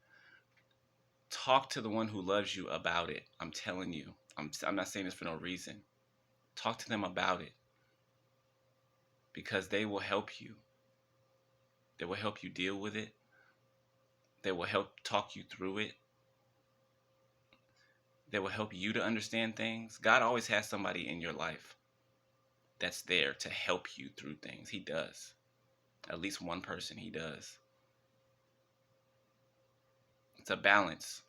Talk to the one who loves you about it. I'm telling you. I'm not saying this for no reason. Talk to them about it because they will help you. They will help you deal with it. They will help talk you through it. They will help you to understand things. God always has somebody in your life that's there to help you through things. He does. At least one person, he does. It's a balance.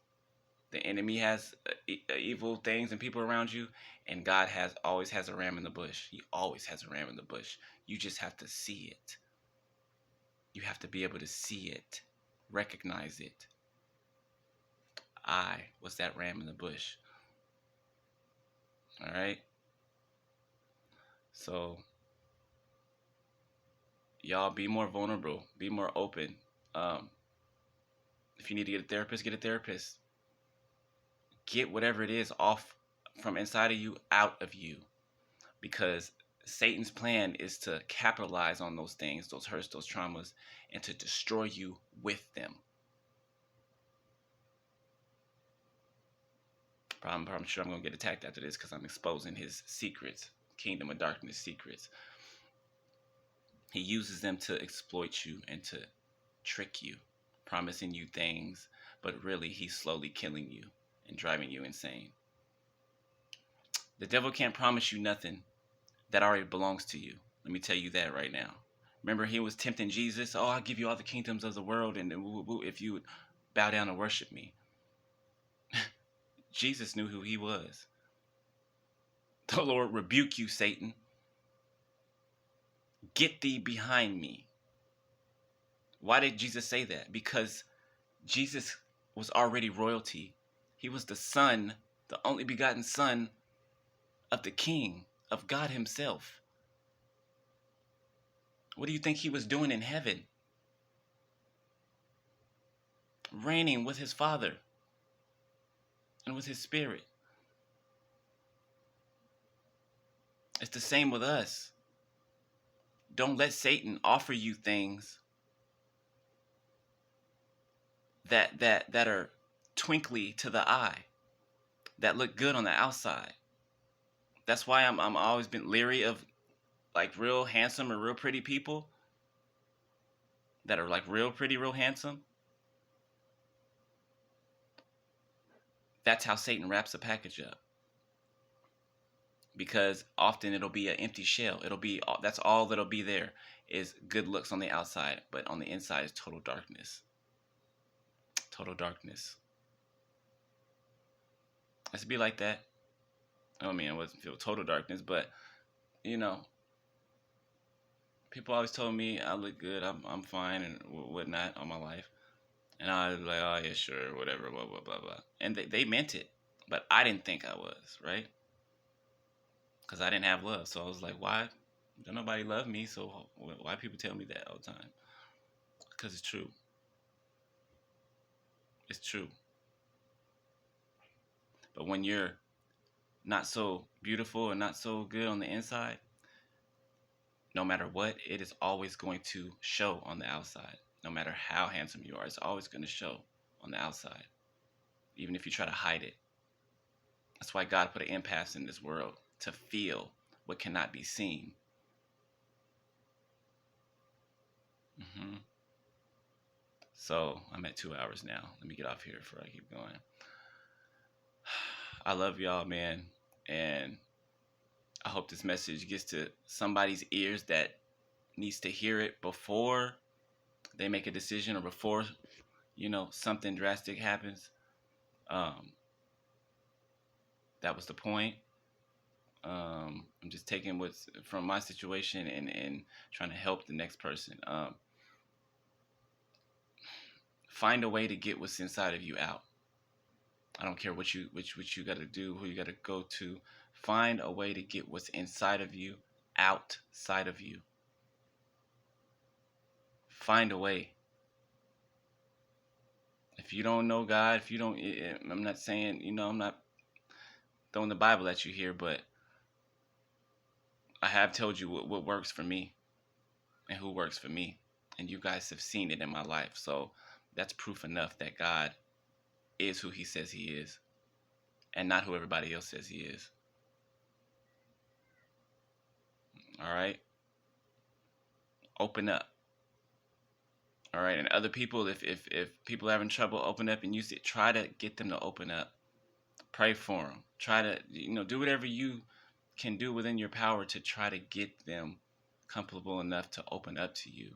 The enemy has evil things and people around you, and God always has a ram in the bush. He always has a ram in the bush. You just have to see it. You have to be able to see it, recognize it. I was that ram in the bush. All right? So, y'all be more vulnerable, be more open. If you need to get a therapist, get a therapist. Get whatever it is off from inside of you, out of you. Because Satan's plan is to capitalize on those things, those hurts, those traumas, and to destroy you with them. I'm sure I'm going to get attacked after this because I'm exposing his secrets, Kingdom of Darkness secrets. He uses them to exploit you and to trick you, promising you things, but really he's slowly killing you and driving you insane. The devil can't promise you nothing that already belongs to you. Let me tell you that right now. Remember, he was tempting Jesus. Oh, I'll give you all the kingdoms of the world, and if you would bow down and worship me. Jesus knew who he was. The Lord rebuke you, Satan. Get thee behind me. Why did Jesus say that? Because Jesus was already royalty. He was the son, the only begotten son of the King, of God himself. What do you think he was doing in heaven? Reigning with his Father and with his Spirit. It's the same with us. Don't let Satan offer you things that are twinkly to the eye, that look good on the outside. That's why I'm always been leery of like real handsome or real pretty people that are like real pretty, real handsome. That's how Satan wraps a package up. Because often it'll be an empty shell. That's all that'll be there is good looks on the outside, but on the inside is total darkness. Total darkness. Let's be like that. I mean, I wasn't feel total darkness, but you know, people always told me I look good, I'm fine and whatnot all my life, and I was like, oh yeah, sure, whatever, blah blah blah blah, and they meant it, but I didn't think I was right, because I didn't have love, so I was like, why don't nobody love me? So why people tell me that all the time? Because it's true. It's true. But when you're not so beautiful and not so good on the inside, no matter what, it is always going to show on the outside. No matter how handsome you are, it's always going to show on the outside, even if you try to hide it. That's why God put an impasse in this world, to feel what cannot be seen. So I'm at 2 hours now. Let me get off here before I keep going. I love y'all, man, and I hope this message gets to somebody's ears that needs to hear it before they make a decision, or before something drastic happens. That was the point. I'm just taking what's from my situation and trying to help the next person. Find a way to get what's inside of you out. I don't care what you got to do, who you got to go to. Find a way to get what's inside of you outside of you. Find a way. If you don't know God, if you don't, I'm not saying, I'm not throwing the Bible at you here, but I have told you what works for me and who works for me. And you guys have seen it in my life. So that's proof enough that God is who he says he is, and not who everybody else says he is. All right? Open up. All right? And other people, if people are having trouble, open up, and you see, try to get them to open up. Pray for them. Try to, do whatever you can do within your power to try to get them comfortable enough to open up to you.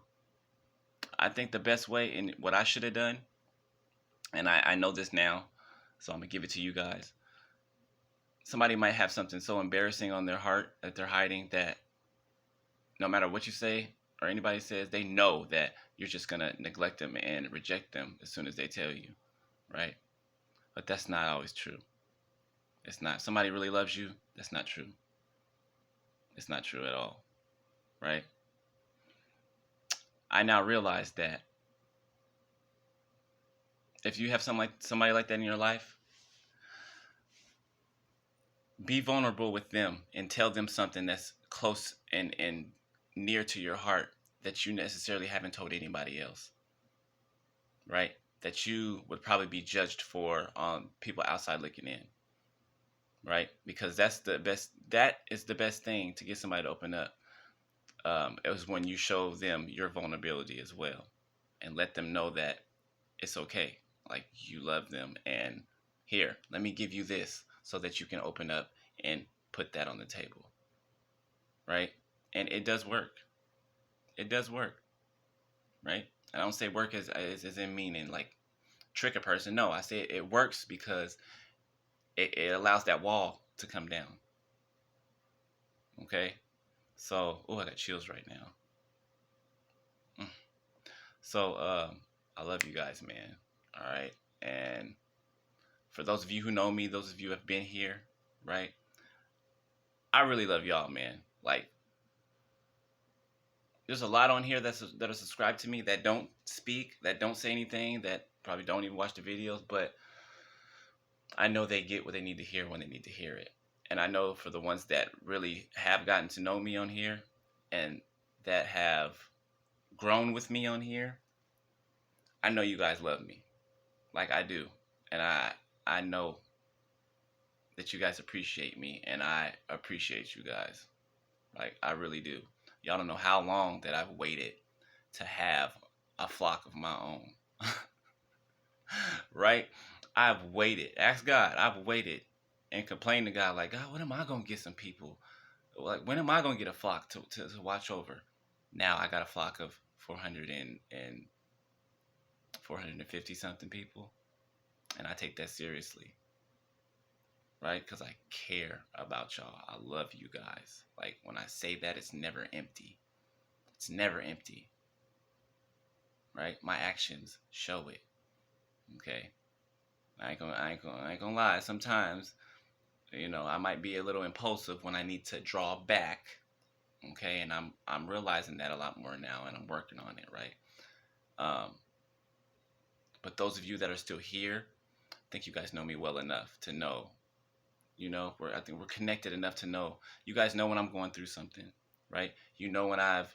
I think the best way, and what I should have done, and I know this now, so I'm going to give it to you guys. Somebody might have something so embarrassing on their heart that they're hiding, that no matter what you say or anybody says, they know that you're just going to neglect them and reject them as soon as they tell you, right? But that's not always true. It's not. Somebody really loves you, that's not true. It's not true at all, right? I now realize that if you have somebody like that in your life, be vulnerable with them and tell them something that's close and near to your heart that you necessarily haven't told anybody else, right? That you would probably be judged for people outside looking in, right? Because that is the best thing to get somebody to open up. It was when you show them your vulnerability as well, and let them know that it's okay. Like, you love them, and here, let me give you this so that you can open up and put that on the table, right? And it does work. It does work, right? I don't say work as in meaning like trick a person. No, I say it works because it allows that wall to come down. Okay? So, oh, I got chills right now. Mm. So, I love you guys, man. All right. And for those of you who know me, those of you who have been here, right? I really love y'all, man. Like, there's a lot on here that are subscribed to me that don't speak, that don't say anything, that probably don't even watch the videos, but I know they get what they need to hear when they need to hear it. And I know for the ones that really have gotten to know me on here and that have grown with me on here, I know you guys love me. Like I do. And I know that you guys appreciate me and I appreciate you guys. Like I really do. Y'all don't know how long that I've waited to have a flock of my own. Right? I've waited. Ask God. I've waited and complained to God like, God, when am I gonna get some people? Like, when am I gonna get a flock to watch over? Now I got a flock of 450 something people, and I take that seriously, right? Because I care about y'all. I love you guys. Like when I say that, it's never empty. It's never empty, right? My actions show it. Okay, I ain't gonna lie. Sometimes, I might be a little impulsive when I need to draw back. Okay, and I'm realizing that a lot more now, and I'm working on it, right? Um, but those of you that are still here, I think you guys know me well enough to know. I think we're connected enough to know. You guys know when I'm going through something, right? You know when I've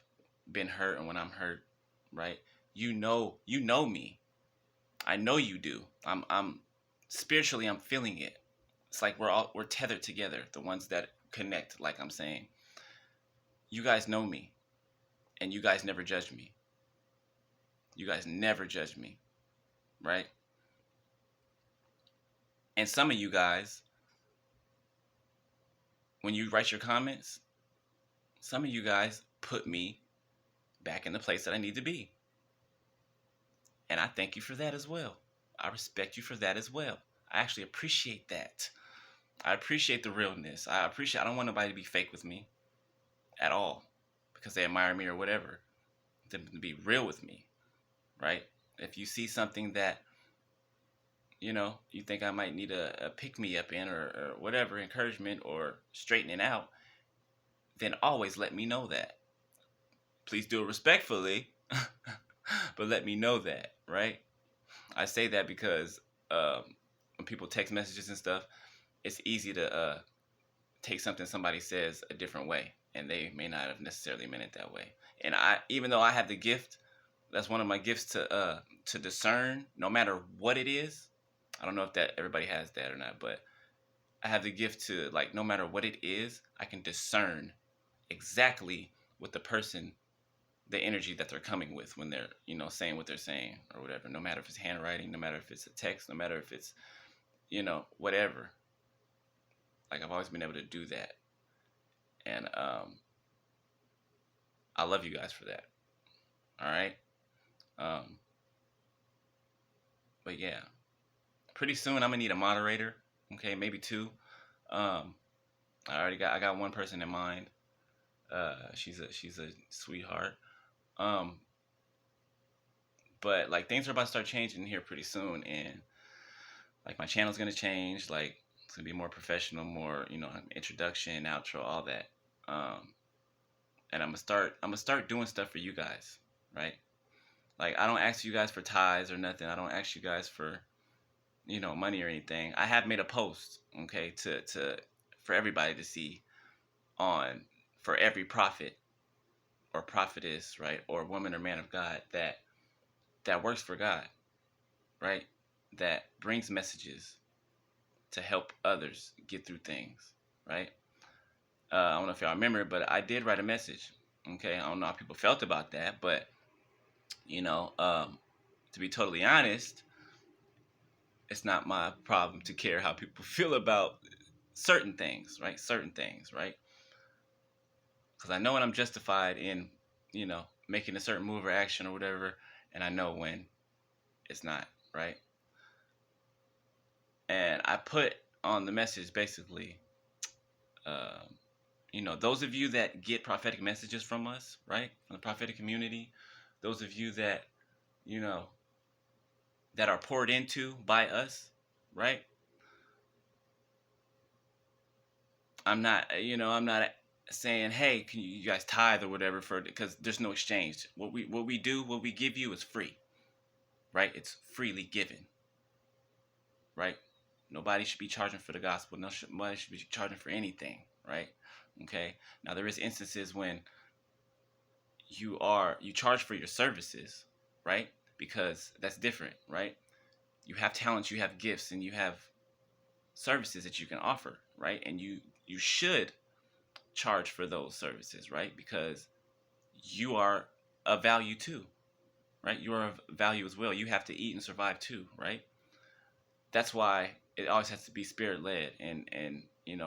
been hurt and when I'm hurt, right? You know me. I know you do. I'm spiritually I'm feeling it. It's like we're tethered together, the ones that connect, like I'm saying. You guys know me, and you guys never judge me. You guys never judge me, right? And some of you guys, when you write your comments, some of you guys put me back in the place that I need to be. And I thank you for that as well. I respect you for that as well. I actually appreciate that. I appreciate the realness. I don't want nobody to be fake with me at all because they admire me or whatever. To be real with me, right? If you see something that, you think I might need a pick me up in or whatever, encouragement or straightening out, then always let me know that. Please do it respectfully, but let me know that, right? I say that because when people text messages and stuff, it's easy to take something somebody says a different way, and they may not have necessarily meant it that way. And even though I have the gift, that's one of my gifts to discern, no matter what it is. I don't know if that everybody has that or not, but I have the gift to, like, no matter what it is, I can discern exactly what the person, the energy that they're coming with when they're, saying what they're saying or whatever. No matter if it's handwriting, no matter if it's a text, no matter if it's, whatever. Like, I've always been able to do that. And I love you guys for that. All right? But yeah. Pretty soon I'm gonna need a moderator. Okay, maybe two. I got one person in mind. She's a sweetheart. But like things are about to start changing here pretty soon, and like my channel's gonna change. Like it's gonna be more professional, more introduction, outro, all that. And I'm gonna start doing stuff for you guys, right? Like I don't ask you guys for ties or nothing. I don't ask you guys for money or anything. I have made a post, okay, to for everybody to see on for every prophet or prophetess, right, or woman or man of God that works for God, right, that brings messages to help others get through things, right. I don't know if y'all remember, but I did write a message. Okay, I don't know how people felt about that, but to be totally honest, it's not my problem to care how people feel about certain things, right? Certain things, right? Because I know when I'm justified in, making a certain move or action or whatever, and I know when it's not, right? And I put on the message basically, um, those of you that get prophetic messages from us, right, from the prophetic community, those of you that, you know, that are poured into by us, right? I'm not saying, hey, can you guys tithe or whatever for, because there's no exchange. What we give you is free, right? It's freely given, right? Nobody should be charging for the gospel. Nobody should be charging for anything, right? Okay. Now there is instances when you charge for your services, right? Because that's different, right? You have talents, you have gifts, and you have services that you can offer, right? And you should charge for those services, right? Because you are of value too, right? You are of value as well. You have to eat and survive too, right? That's why it always has to be spirit led, and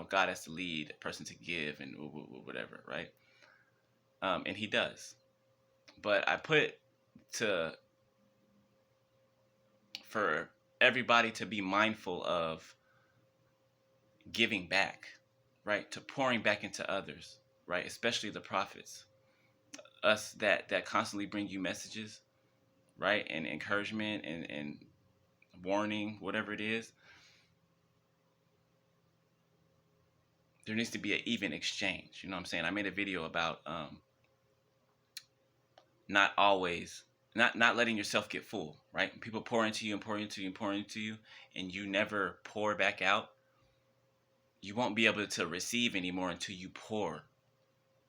God has to lead a person to give and whatever, right? And He does. But I put to for everybody to be mindful of giving back, right? To pouring back into others, right? Especially the prophets, us that constantly bring you messages, right? And encouragement and warning, whatever it is. There needs to be an even exchange. You know what I'm saying? I made a video about not always not letting yourself get full, right? People pour into you and pour into you and pour into you, and you never pour back out. You won't be able to receive anymore until you pour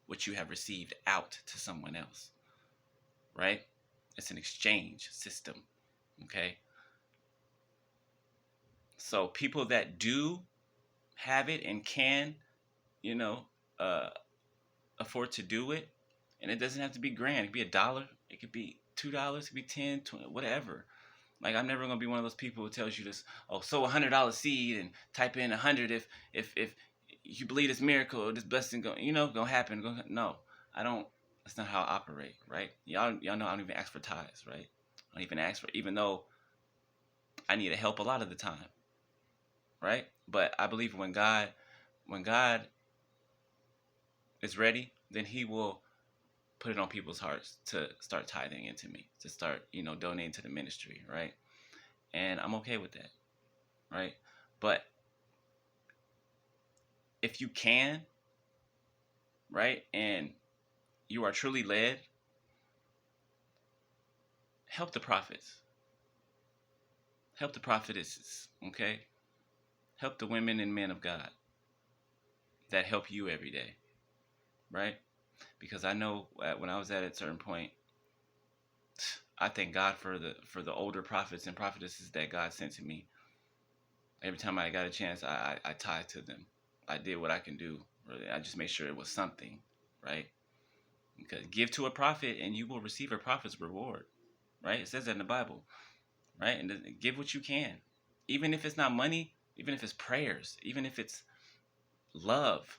what you have received out to someone else, right? It's an exchange system, okay? So people that do have it and can, you know, uh, afford to do it, and it doesn't have to be grand. It could be $1. It could be $2. It could be 10, 20, whatever. Like, I'm never gonna be one of those people who tells you this. Oh, sow $100 seed and type in 100 if you believe this miracle or this blessing gonna happen. No, I don't. That's not how I operate, right? Y'all know I don't even ask for tithes, right? I don't even ask for, even though I need help a lot of the time, right? But I believe when God is ready, then He will put it on people's hearts to start tithing into me, to start, donating to the ministry, right? And I'm okay with that, right? But if you can, right, and you are truly led, help the prophets, help the prophetesses, okay? Help the women and men of God that help you every day, right? Because I know when I was at a certain point, I thank God for the older prophets and prophetesses that God sent to me. Every time I got a chance, I tied to them. I did what I can do. Really. I just made sure it was something, right? Because give to a prophet and you will receive a prophet's reward, right? It says that in the Bible, right? And give what you can, even if it's not money, even if it's prayers, even if it's love,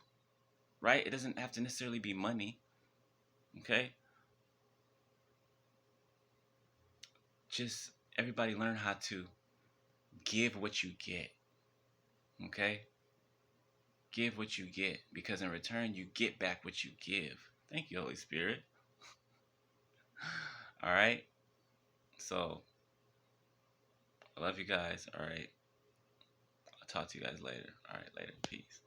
right? It doesn't have to necessarily be money, okay? Just everybody learn how to give what you get, okay? Give what you get, because in return you get back what you give. Thank you, Holy Spirit. All right. So I love you guys. All right. I'll talk to you guys later. All right, later. Peace.